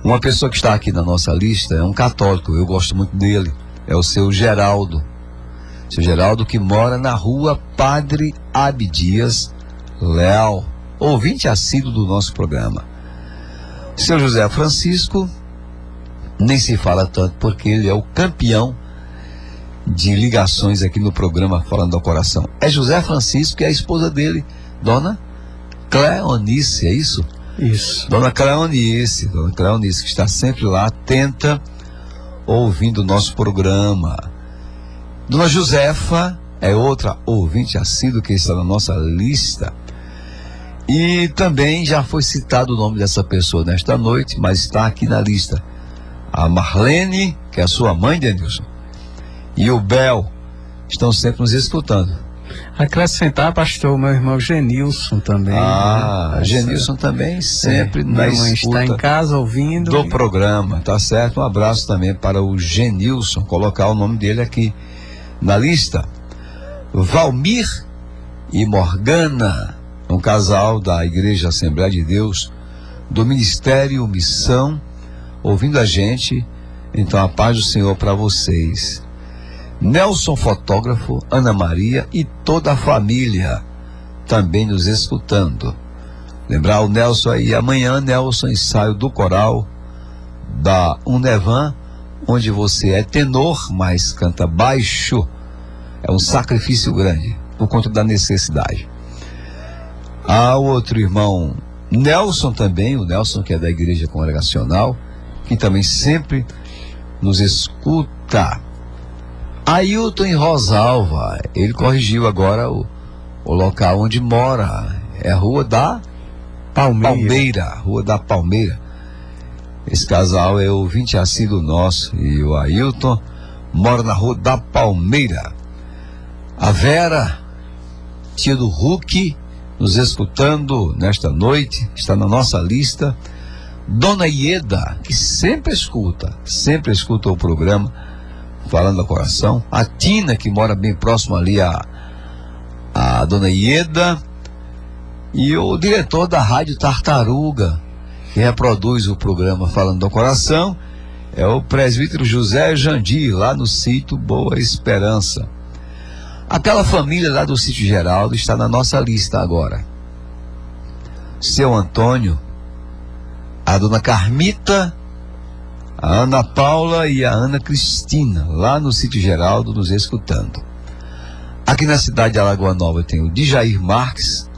Uma pessoa que está aqui na nossa lista é um católico, eu gosto muito dele, é o seu Geraldo. Seu Geraldo, que mora na rua Padre Abdias Leal, ouvinte assíduo do nosso programa. Seu José Francisco, nem se fala tanto, porque ele é o campeão de ligações aqui no programa Falando ao Coração. É José Francisco e a esposa dele, Dona Cleonice, é isso? Isso. Dona Cleonice, que está sempre lá, atenta, ouvindo o nosso programa. Dona Josefa é outra ouvinte assídua que está na nossa lista. E também já foi citado o nome dessa pessoa nesta noite, mas está aqui na lista. A Marlene, que é a sua mãe, Denilson, e o Bel estão sempre nos escutando. Acrescentar, pastor, meu irmão Genilson também. Né? Genilson também sempre na minha mãe escuta está em casa ouvindo do programa, tá certo? Um abraço também para o Genilson, colocar o nome dele aqui na lista. Valmir e Morgana, um casal da Igreja Assembleia de Deus, do Ministério Missão, ouvindo a gente. Então a paz do Senhor para vocês. Nelson, fotógrafo, Ana Maria e toda a família também nos escutando. Lembrar o Nelson aí, amanhã, Nelson, ensaio do coral da Unevan, onde você é tenor, mas canta baixo. É um sacrifício grande, por conta da necessidade. Há outro irmão, Nelson também, o Nelson que é da Igreja Congregacional, que também sempre nos escuta. Ailton em Rosalva, ele corrigiu agora o local onde mora, é a Rua da Palmeira, Rua da Palmeira. Esse casal é ouvinte assíduo nosso, e o Ailton mora na Rua da Palmeira. A Vera, tia do Hulk, nos escutando nesta noite, está na nossa lista. Dona Ieda, que sempre escuta o programa Falando ao Coração. A Tina, que mora bem próximo ali a Dona Ieda. E o diretor da Rádio Tartaruga, que reproduz o programa Falando ao Coração, É o presbítero José Jandir, lá no sítio Boa Esperança. Aquela família lá do sítio Geraldo está na nossa lista agora. Seu Antônio, a dona Carmita, a Ana Paula e a Ana Cristina, lá no sítio Geraldo, nos escutando. Aqui na cidade de Alagoa Nova tem o Djair Marques,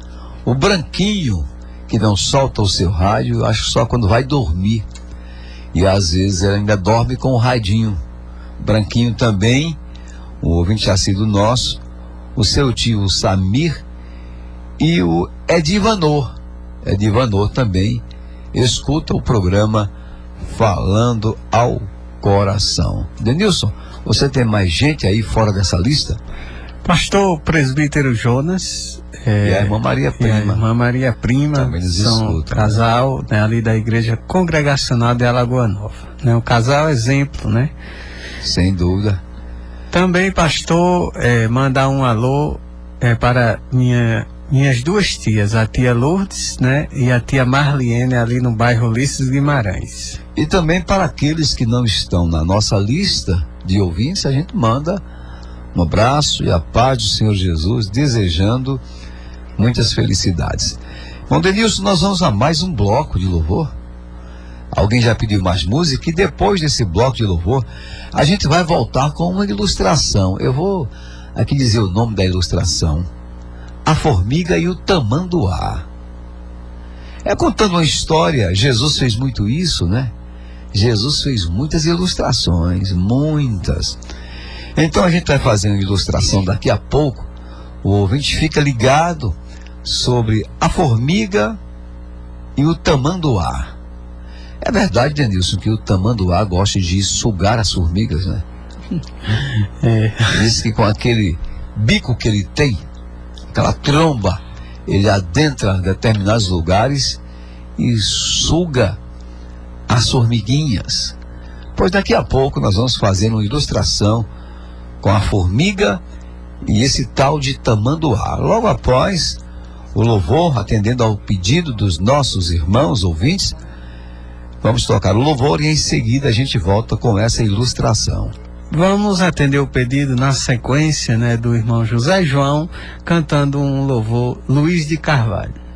o Branquinho, que não solta o seu rádio, acho só quando vai dormir. E às vezes ele ainda dorme com o radinho. Branquinho também, o ouvinte assíduo nosso, o seu tio o Samir e o Edivanor. Edivanor também escuta o programa Falando ao Coração. Denilson, você tem mais gente aí fora dessa lista? Pastor presbítero Jonas E a irmã Maria Prima. e a irmã Maria Prima Também nos são escutam, casal, né, ali da Igreja Congregacional de Alagoa Nova, né, um casal exemplo, né? Sem dúvida. Também, pastor, mandar um alô para minhas duas tias, a tia Lourdes, né, e a tia Marliene, ali no bairro Ulisses Guimarães. E também para aqueles que não estão na nossa lista de ouvintes, a gente manda um abraço e a paz do Senhor Jesus, desejando muitas felicidades. Bom, Denilson, nós vamos a mais um bloco de louvor. Alguém já pediu mais música e depois desse bloco de louvor, a gente vai voltar com uma ilustração. Eu vou aqui dizer o nome da ilustração: A Formiga e o Tamanduá. É contando uma história. Jesus fez muito isso, né? Jesus fez muitas ilustrações, muitas. Então a gente vai fazer uma ilustração daqui a pouco. O ouvinte fica ligado sobre a formiga e o tamanduá. É verdade, Denilson, que o tamanduá gosta de sugar as formigas, né? Diz que com aquele bico que ele tem, aquela tromba, ele adentra em determinados lugares e suga as formiguinhas. Pois daqui a pouco nós vamos fazer uma ilustração com a formiga e esse tal de tamanduá. Logo após o louvor, atendendo ao pedido dos nossos irmãos ouvintes, vamos tocar o louvor e em seguida a gente volta com essa ilustração. Vamos atender o pedido na sequência, né, do irmão José João, cantando um louvor, Luiz de Carvalho.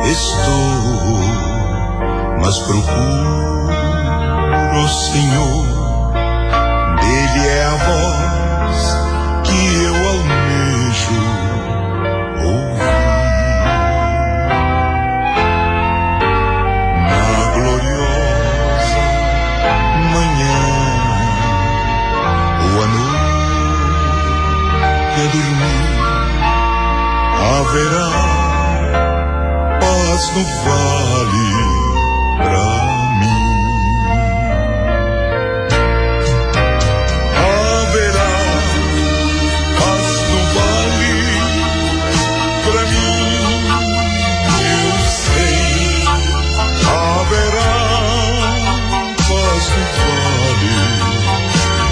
Estou, mas procuro o Senhor, dele é a voz que eu almejo ouvir. Na gloriosa manhã, ou à noite a dormir, haverá paz no vale pra mim. Haverá paz no vale pra mim. Eu sei, haverá paz no vale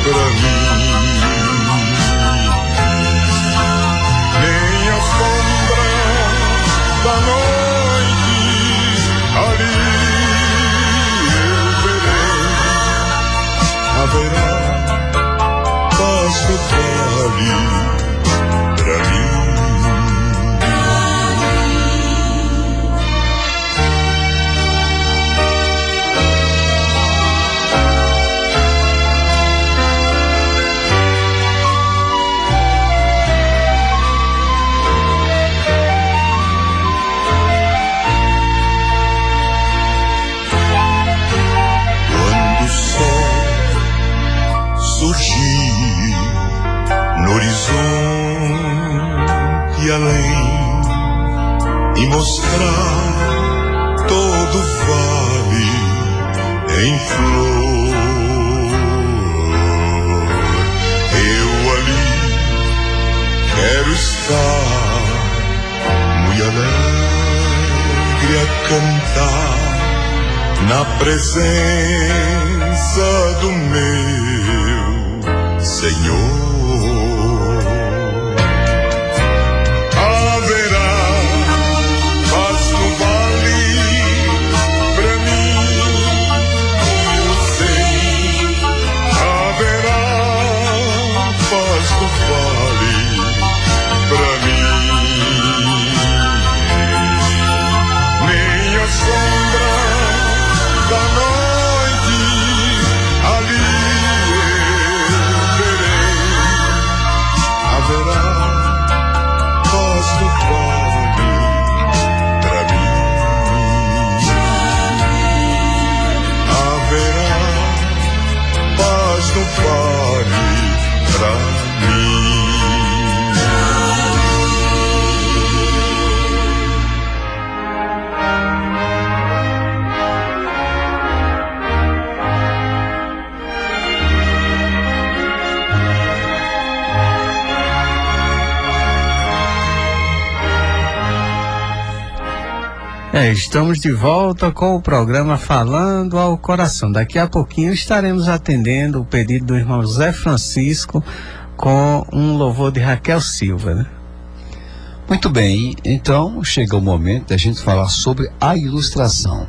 pra mim. Nem a sombra da noite ali eu verei, haverá paz no vale pra mim. Surgir no horizonte além e mostrar todo o vale em flor. Eu ali quero estar muito além. na presença do meu Senhor. Estamos de volta com o programa Falando ao Coração. Daqui a pouquinho estaremos atendendo o pedido do irmão José Francisco com um louvor de Raquel Silva, né? Muito bem, então chega o momento da gente falar sobre a ilustração.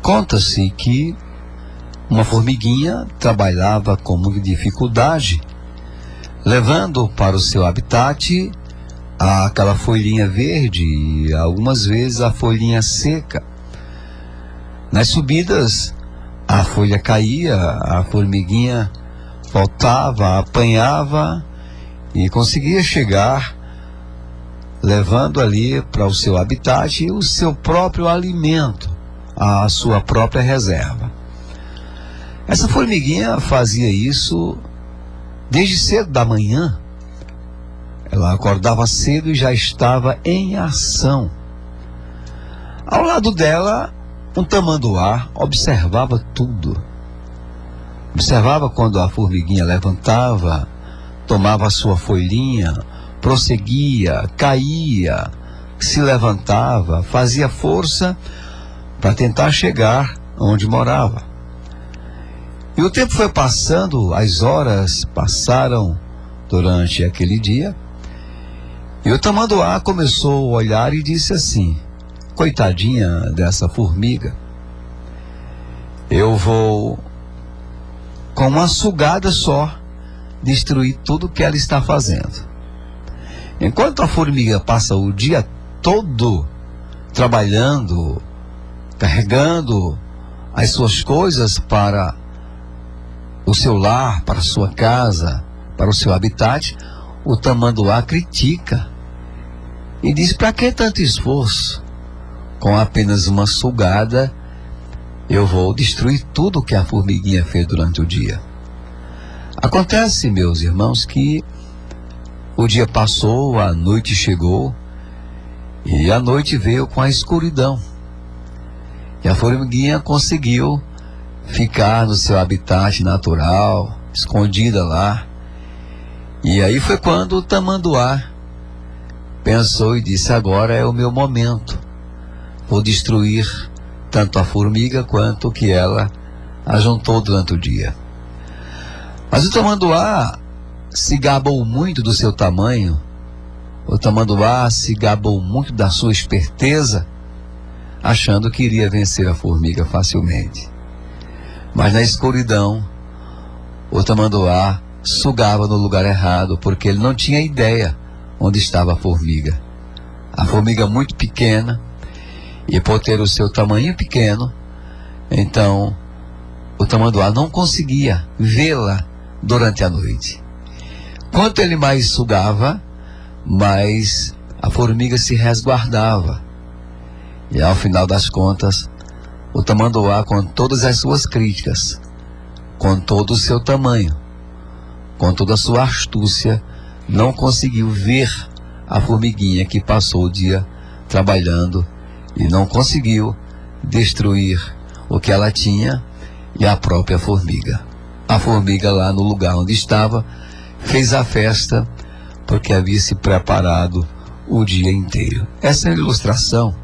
Conta-se que uma formiguinha trabalhava com muita dificuldade, levando para o seu habitat aquela folhinha verde e algumas vezes a folhinha seca. Nas subidas a folha caía, a formiguinha voltava, apanhava e conseguia chegar levando ali para o seu habitat o seu próprio alimento, a sua própria reserva. Essa formiguinha fazia isso desde cedo da manhã. Ela acordava cedo e já estava em ação. Ao lado dela, um tamanduá observava tudo. Observava quando a formiguinha levantava, tomava a sua folhinha, prosseguia, caía, se levantava, fazia força para tentar chegar onde morava. E o tempo foi passando, as horas passaram durante aquele dia. E o tamanduá começou a olhar e disse assim: coitadinha dessa formiga, eu vou com uma sugada só destruir tudo que ela está fazendo. Enquanto a formiga passa o dia todo trabalhando, carregando as suas coisas para o seu lar, para a sua casa, para o seu habitat, o tamanduá critica e diz: para que tanto esforço? Com apenas uma sugada eu vou destruir tudo que a formiguinha fez durante o dia. Acontece, meus irmãos, que o dia passou, a noite chegou e a noite veio com a escuridão. E a formiguinha conseguiu ficar no seu habitat natural, escondida lá. E aí foi quando o tamanduá pensou e disse: agora é o meu momento. Vou destruir tanto a formiga quanto o que ela ajuntou durante o dia. Mas o tamanduá se gabou muito do seu tamanho. O tamanduá se gabou muito da sua esperteza, achando que iria vencer a formiga facilmente. Mas na escuridão, o tamanduá sugava no lugar errado, porque ele não tinha ideia onde estava a formiga. A formiga muito pequena, e por ter o seu tamanho pequeno, então o tamanduá não conseguia vê-la durante a noite. Quanto ele mais sugava, mais a formiga se resguardava. E ao final das contas, o tamanduá, com todas as suas críticas, com todo o seu tamanho, com toda a sua astúcia, não conseguiu ver a formiguinha que passou o dia trabalhando e não conseguiu destruir o que ela tinha e a própria formiga. A formiga, lá no lugar onde estava, fez a festa porque havia se preparado o dia inteiro. Essa é a ilustração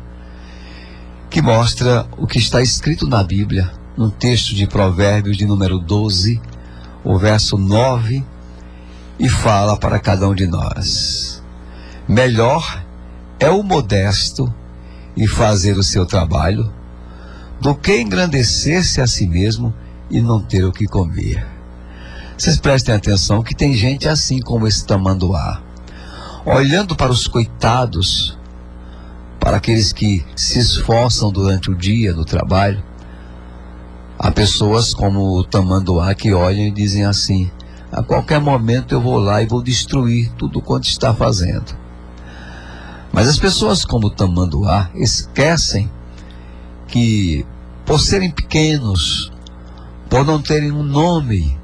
que mostra o que está escrito na Bíblia, num texto de Provérbios de número 12, o verso 9, e fala para cada um de nós: melhor é o modesto e fazer o seu trabalho, do que engrandecer-se a si mesmo e não ter o que comer. Vocês prestem atenção que tem gente assim como esse tamanduá, olhando para os coitados, para aqueles que se esforçam durante o dia no trabalho. Há pessoas como o tamanduá que olham e dizem assim: a qualquer momento eu vou lá e vou destruir tudo quanto está fazendo. Mas as pessoas como o tamanduá esquecem que, por serem pequenos, por não terem um nome,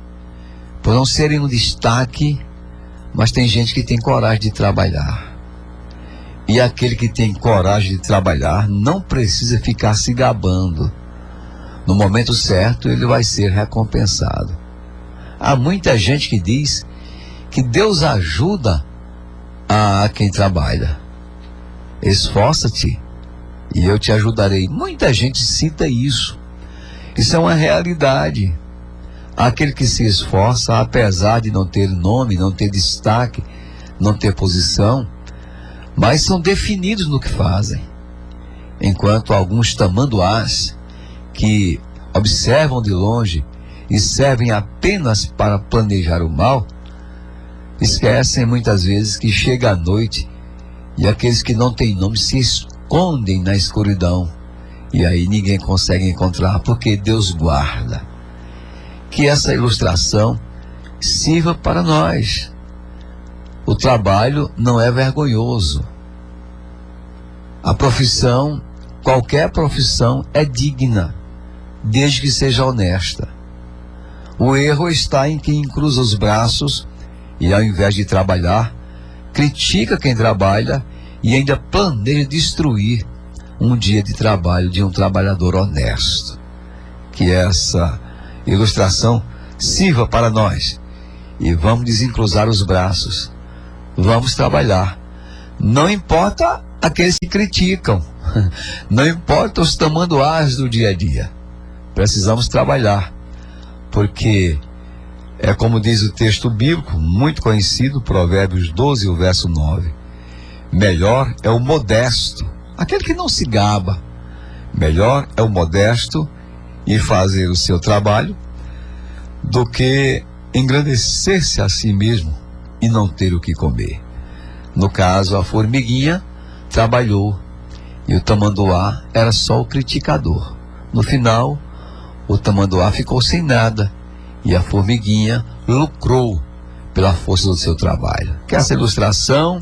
por não serem um destaque, mas tem gente que tem coragem de trabalhar. E aquele que tem coragem de trabalhar não precisa ficar se gabando. No momento certo ele vai ser recompensado. Há muita gente que diz que Deus ajuda a quem trabalha. Esforça-te e eu te ajudarei. Muita gente cita isso. Isso é uma realidade. Aquele que se esforça, apesar de não ter nome, não ter destaque, não ter posição, mas são definidos no que fazem. Enquanto alguns tamanduás que observam de longe e servem apenas para planejar o mal, esquecem muitas vezes que chega a noite e aqueles que não têm nome se escondem na escuridão, e aí ninguém consegue encontrar, porque Deus guarda. Que essa ilustração sirva para nós. O trabalho não é vergonhoso. A profissão, qualquer profissão, é digna, desde que seja honesta. O erro está em quem cruza os braços e, ao invés de trabalhar, critica quem trabalha e ainda planeja destruir um dia de trabalho de um trabalhador honesto. Que essa ilustração sirva para nós e vamos desencruzar os braços, vamos trabalhar. Não importa aqueles que criticam, não importa os tamanduás do dia a dia, precisamos trabalhar, porque é como diz o texto bíblico muito conhecido, Provérbios 12, o verso 9: melhor é o modesto, aquele que não se gaba. Melhor é o modesto e fazer o seu trabalho, do que engrandecer-se a si mesmo e não ter o que comer. No caso, a formiguinha trabalhou e o tamanduá era só o criticador. No final, o tamanduá ficou sem nada e a formiguinha lucrou pela força do seu trabalho. Que essa ilustração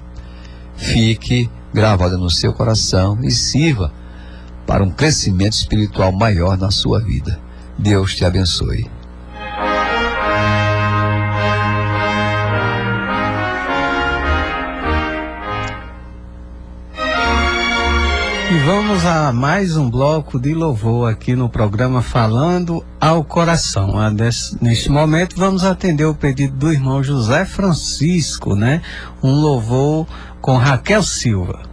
fique gravada no seu coração e sirva para um crescimento espiritual maior na sua vida. Deus te abençoe. E vamos a mais um bloco de louvor aqui no programa Falando ao Coração. Neste momento vamos atender o pedido do irmão José Francisco, né? Um louvor com Raquel Silva.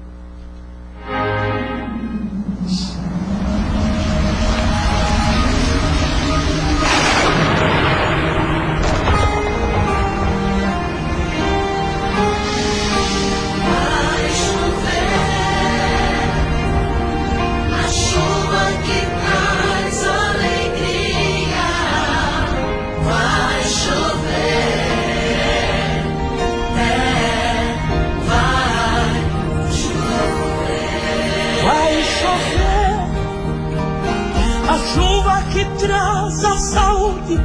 Traz a saúde,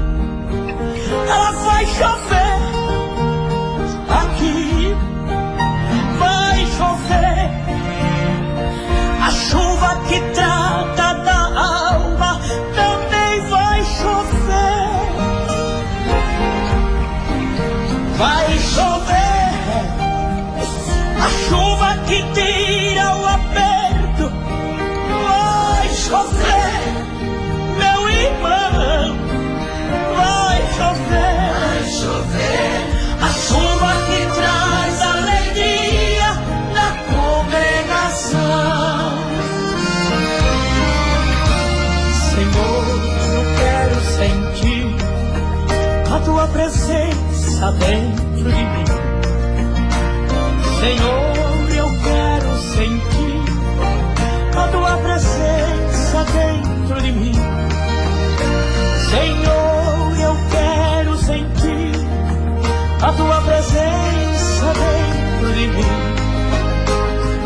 ela vai chover aqui, vai chover. A chuva que trata da alma também vai chover. Vai chover a chuva que tira o aperto, vai chover. Meu irmão, vai chover. presença dentro de mim. Senhor, eu quero sentir a tua presença dentro de mim. Senhor, eu quero sentir a tua presença dentro de mim.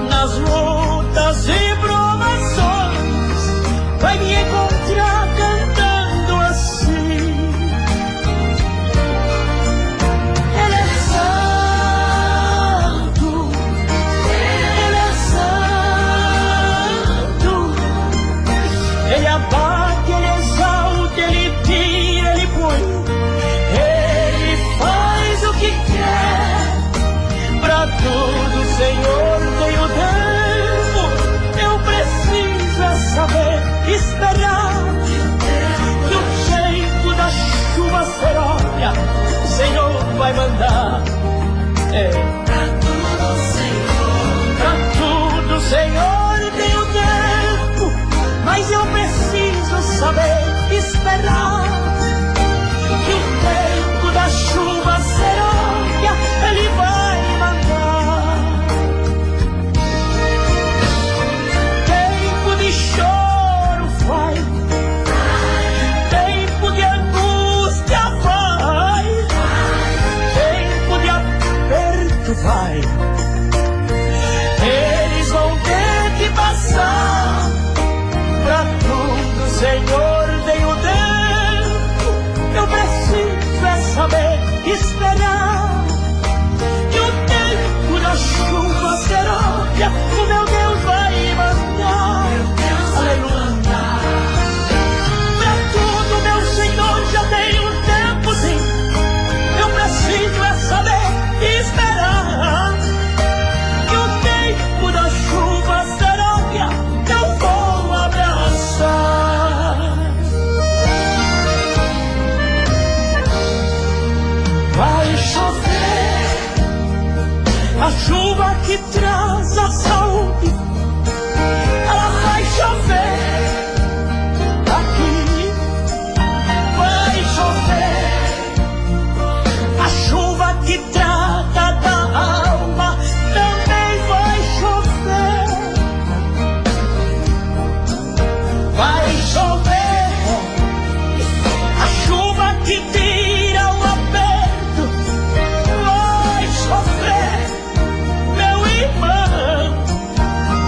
Nas lutas e provações vai me encontrar cantando assim. Ele é santo, Ele é santo. Ele abate, Ele exalta, Ele tira, Ele põe. Ele faz o que quer. Pra tudo, Senhor, tem o tempo. Eu preciso saber esperar que o tempo da chuva serônia o Senhor vai mandar. Pra tudo, Senhor, tem o tempo, mas eu preciso saber esperar que o tempo da chuva serônia Ele vai mandar. Tempo de choro vai, tempo de angústia vai, tempo de aperto vai. Eles vão ter que passar. Pra tudo, Senhor, tem o tempo. Eu preciso saber esperar que o tempo da chuva serônia o meu Deus vai mandar. Aleluia. Pra tudo, meu Senhor, já tem um tempo, sim. Eu preciso saber esperar que o tempo da chuva serônia eu vou abraçar. Vai chover a chuva que traz a saúde. Ela vai chover aqui. Vai chover a chuva que trata da alma. Também vai chover. Vai chover a chuva que tira o aperto. Vai chover, meu irmão.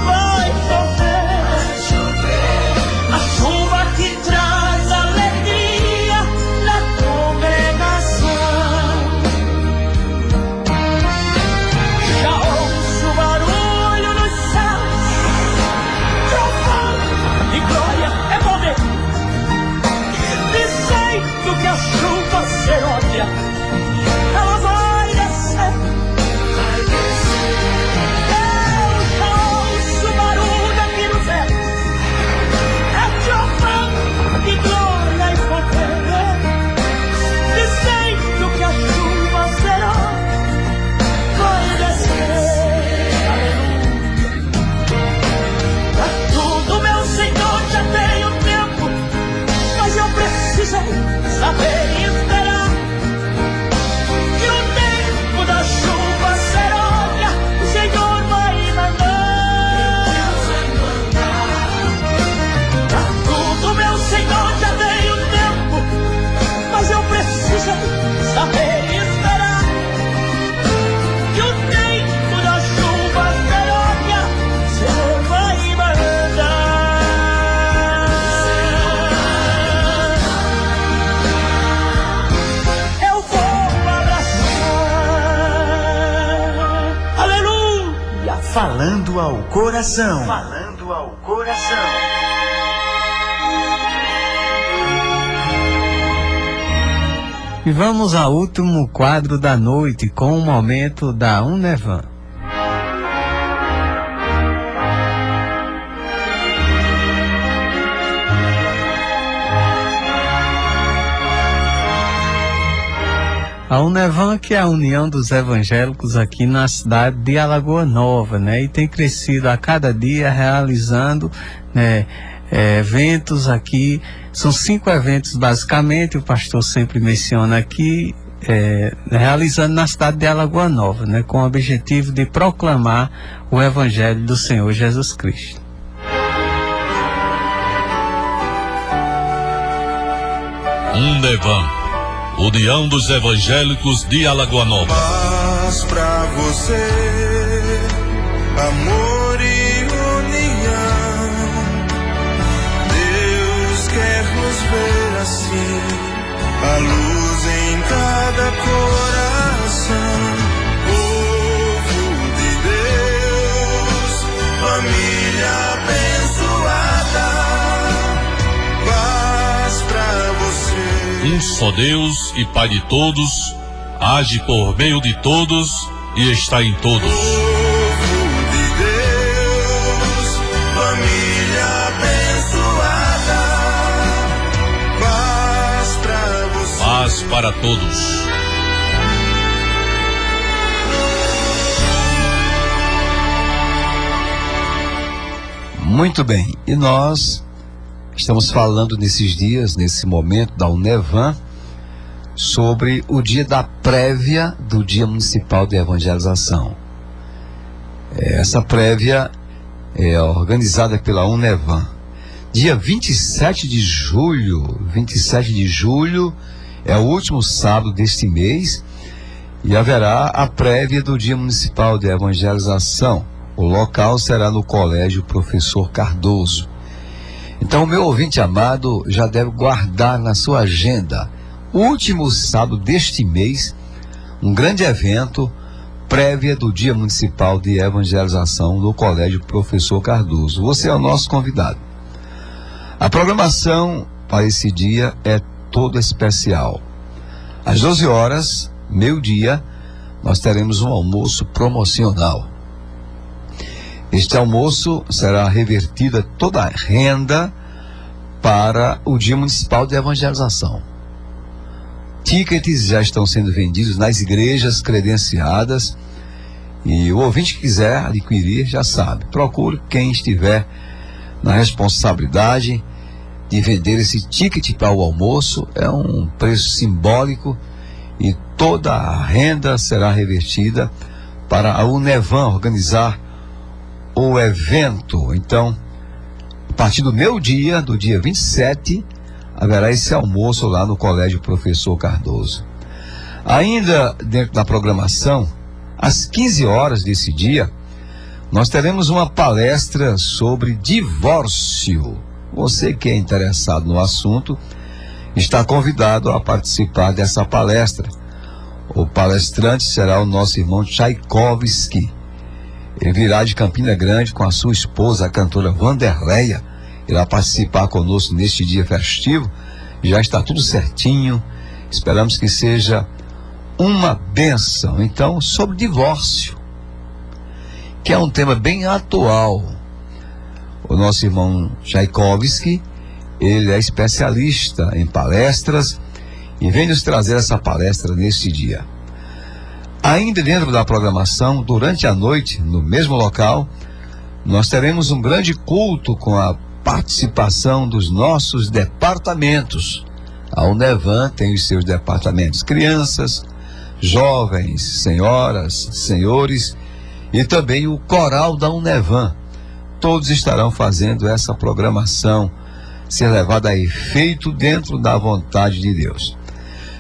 Vai chover a chuva que traz alegria na congregação. Já ouço o barulho nos céus, trovão de glória é poder, dizendo que a chuva serônia ela vai descer. Eu já ouço o barulho aqui no céu, é trovão de glória e poder, dizendo que a chuva serônia vai descer. Aleluia. Pra tudo, meu Senhor, já tenho tempo, mas eu preciso saber esperar que o tempo da chuva serônia o Senhor vai mandar. Pra tudo, meu Senhor, já tenho tempo, mas eu preciso saber esperar que o tempo da chuva serônia o Senhor vai mandar. Eu vou abraçar. Aleluia. Falando ao coração. Falando ao coração. E vamos ao último quadro da noite com o momento da Unevan. A Unevan, que é a União dos Evangélicos aqui na cidade de Alagoa Nova, né? E tem crescido a cada dia realizando, né, eventos aqui. São 5 eventos basicamente, o pastor sempre menciona aqui. realizando na cidade de Alagoa Nova, né, com o objetivo de proclamar o Evangelho do Senhor Jesus Cristo. Unevan, União dos Evangélicos de Alagoa Nova. Paz pra você, amor e união. Deus quer nos ver assim, a luz em cada coração. Povo de Deus, família abençoada. Paz pra você. Um só Deus e Pai de todos, age por meio de todos e está em todos. Povo de Deus, família abençoada. Paz pra você. Paz para todos. Muito bem, e nós estamos falando nesses dias, nesse momento da Unevan, sobre o dia da prévia do Dia Municipal de Evangelização. Essa prévia é organizada pela Unevan. Dia 27 de julho é o último sábado deste mês e haverá a prévia do Dia Municipal de Evangelização. O local será no Colégio Professor Cardoso. Então, o meu ouvinte amado já deve guardar na sua agenda, último sábado deste mês, um grande evento, prévia do Dia Municipal de Evangelização no Colégio Professor Cardoso. Você é o nosso convidado. A programação para esse dia é toda especial. Às 12 horas, meio-dia, nós teremos um almoço promocional. Este almoço será revertida toda a renda para o Dia Municipal de Evangelização. Tickets já estão sendo vendidos nas igrejas credenciadas e o ouvinte que quiser adquirir já sabe. Procure quem estiver na responsabilidade de vender esse ticket para o almoço. É um preço simbólico e toda a renda será revertida para a Unevan organizar o evento. Então, a partir do meio-dia, do dia 27, haverá esse almoço lá no Colégio Professor Cardoso. Ainda dentro da programação, às 15 horas desse dia, nós teremos uma palestra sobre divórcio. Você que é interessado no assunto está convidado a participar dessa palestra. O palestrante será o nosso irmão Tchaikovsky. Ele virá de Campina Grande com a sua esposa, a cantora Vanderleia. Irá participar conosco neste dia festivo. Já está tudo certinho. Esperamos que seja uma bênção. Então, sobre divórcio, que é um tema bem atual. O nosso irmão Tchaikovsky, ele é especialista em palestras e vem nos trazer essa palestra neste dia. Ainda dentro da programação, durante a noite, no mesmo local, nós teremos um grande culto com a participação dos nossos departamentos. A Unevan tem os seus departamentos: crianças, jovens, senhoras, senhores e também o coral da Unevan. Todos estarão fazendo essa programação ser levada a efeito dentro da vontade de Deus.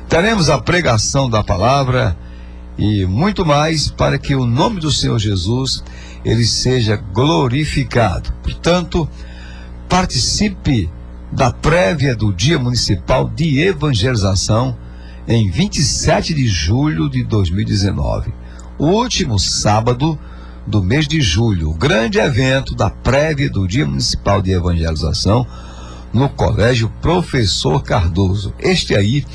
Teremos a pregação da palavra e muito mais para que o nome do Senhor Jesus ele seja glorificado. Portanto, participe da prévia do Dia Municipal de Evangelização em 27 de julho de 2019, o último sábado do mês de julho, o grande evento da prévia do Dia Municipal de Evangelização no Colégio Professor Cardoso. Este aí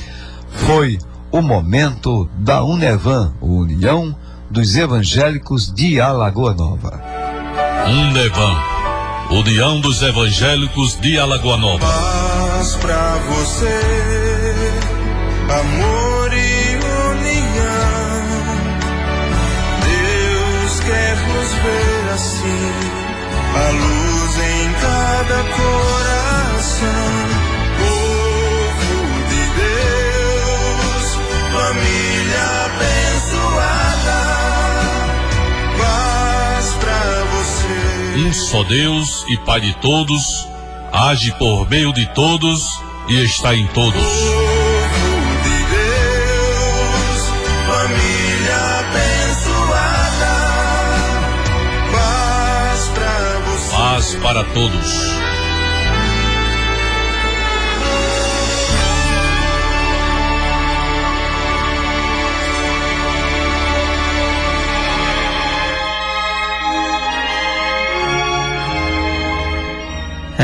foi o momento da Unevan, União dos Evangélicos de Alagoa Nova. Unevan, União dos Evangélicos de Alagoa Nova. Paz pra você, amor e união. Deus quer nos ver assim, a luz em cada coração. Povo de Deus, família um só Deus e Pai de todos, age por meio de todos e está em todos. Povo de Deus, família abençoada, paz pra você. Paz para todos.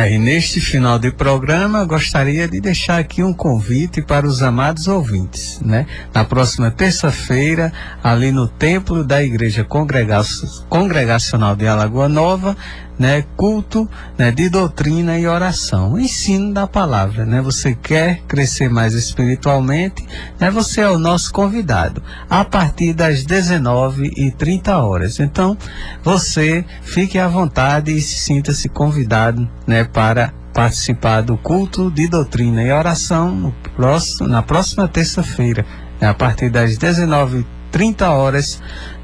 E neste final de programa, gostaria de deixar aqui um convite para os amados ouvintes, né? Na próxima terça-feira, ali no templo da Igreja Congregacional de Alagoa Nova, né? Culto, né? De doutrina e oração, ensino da palavra, né? Você quer crescer mais espiritualmente, né? Você é o nosso convidado, a partir das 19h30. Então, você fique à vontade e sinta-se convidado, né? Para participar do culto de doutrina e oração na próxima terça-feira, né? A partir das 19h30,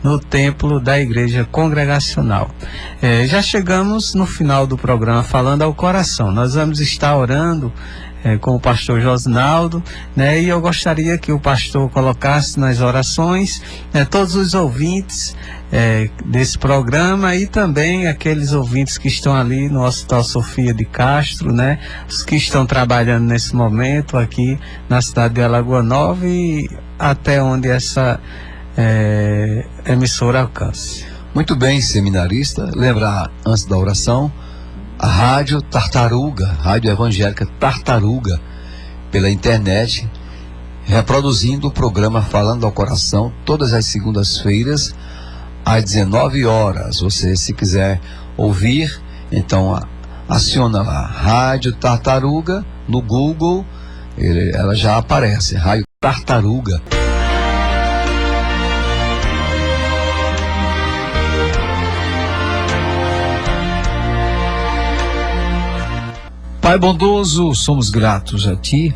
no templo da Igreja Congregacional. Já chegamos no final do programa Falando ao Coração. Nós vamos estar orando com o pastor Josnaldo, né? E eu gostaria que o pastor colocasse nas orações, né, todos os ouvintes desse programa e também aqueles ouvintes que estão ali no Hospital Sofia de Castro, né? Os que estão trabalhando nesse momento aqui na cidade de Alagoa Nova e até onde essa emissora alcance. Muito bem, seminarista. Lembrar, antes da oração, a Rádio Tartaruga, Rádio Evangélica Tartaruga, pela internet, reproduzindo o programa Falando ao Coração, todas as segundas-feiras, às 19h. Você, se quiser ouvir, então aciona lá, Rádio Tartaruga, no Google, ela já aparece, Rádio Tartaruga. Pai bondoso, somos gratos a Ti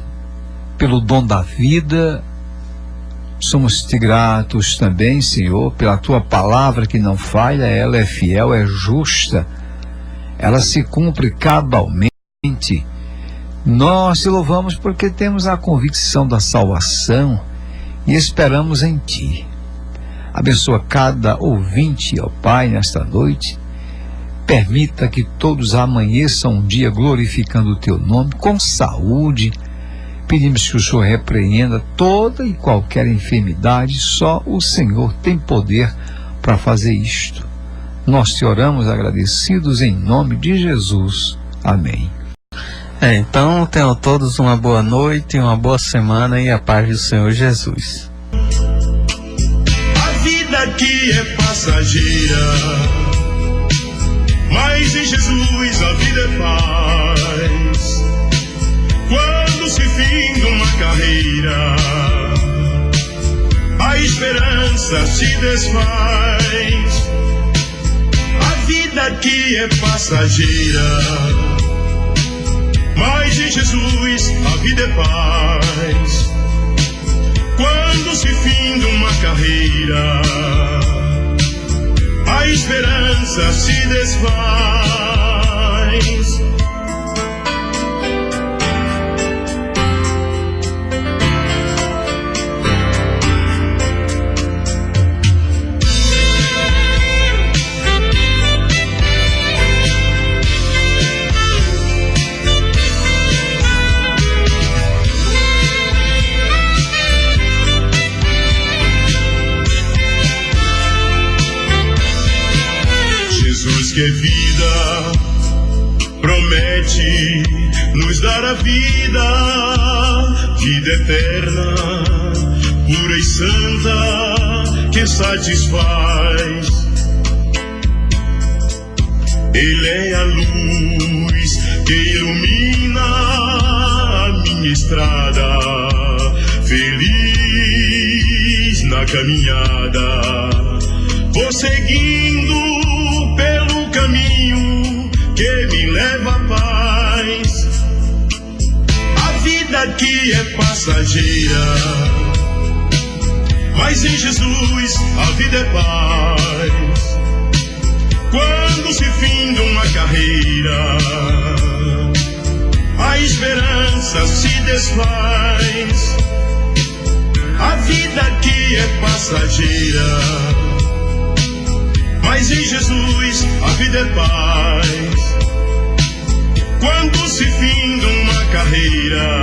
pelo dom da vida, somos-te gratos também, Senhor, pela Tua palavra que não falha, ela é fiel, é justa, ela se cumpre cabalmente. Nós te louvamos porque temos a convicção da salvação e esperamos em Ti. Abençoa cada ouvinte, ó Pai, nesta noite. Permita que todos amanheçam um dia glorificando o Teu nome, com saúde. Pedimos que o Senhor repreenda toda e qualquer enfermidade. Só o Senhor tem poder para fazer isto. Nós te oramos agradecidos em nome de Jesus. Amém. Então tenham todos uma boa noite, uma boa semana e a paz do Senhor Jesus. A vida aqui é passageira, mas em Jesus a vida é paz. Quando se finda uma carreira, a esperança se desfaz. A vida aqui é passageira, mas em Jesus a vida é paz. Quando se finda uma carreira, a esperança se desfaz. Que é vida, promete nos dar a vida, vida eterna, pura e santa, que satisfaz. Ele é a luz que ilumina a minha estrada, feliz na caminhada, vou seguindo pelo caminho que me leva à paz. A vida aqui é passageira, mas em Jesus a vida é paz. Quando se finda uma carreira, a esperança se desfaz. A vida aqui é passageira, mas em Jesus a vida é paz. Quando se finda uma carreira,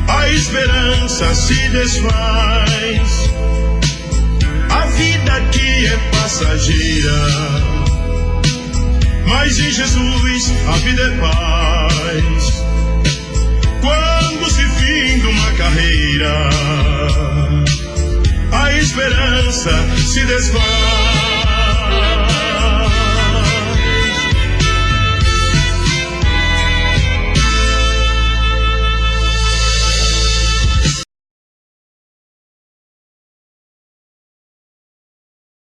a esperança se desfaz. A vida aqui é passageira, mas em Jesus a vida é paz. Quando se finda uma carreira, a esperança se desfaz.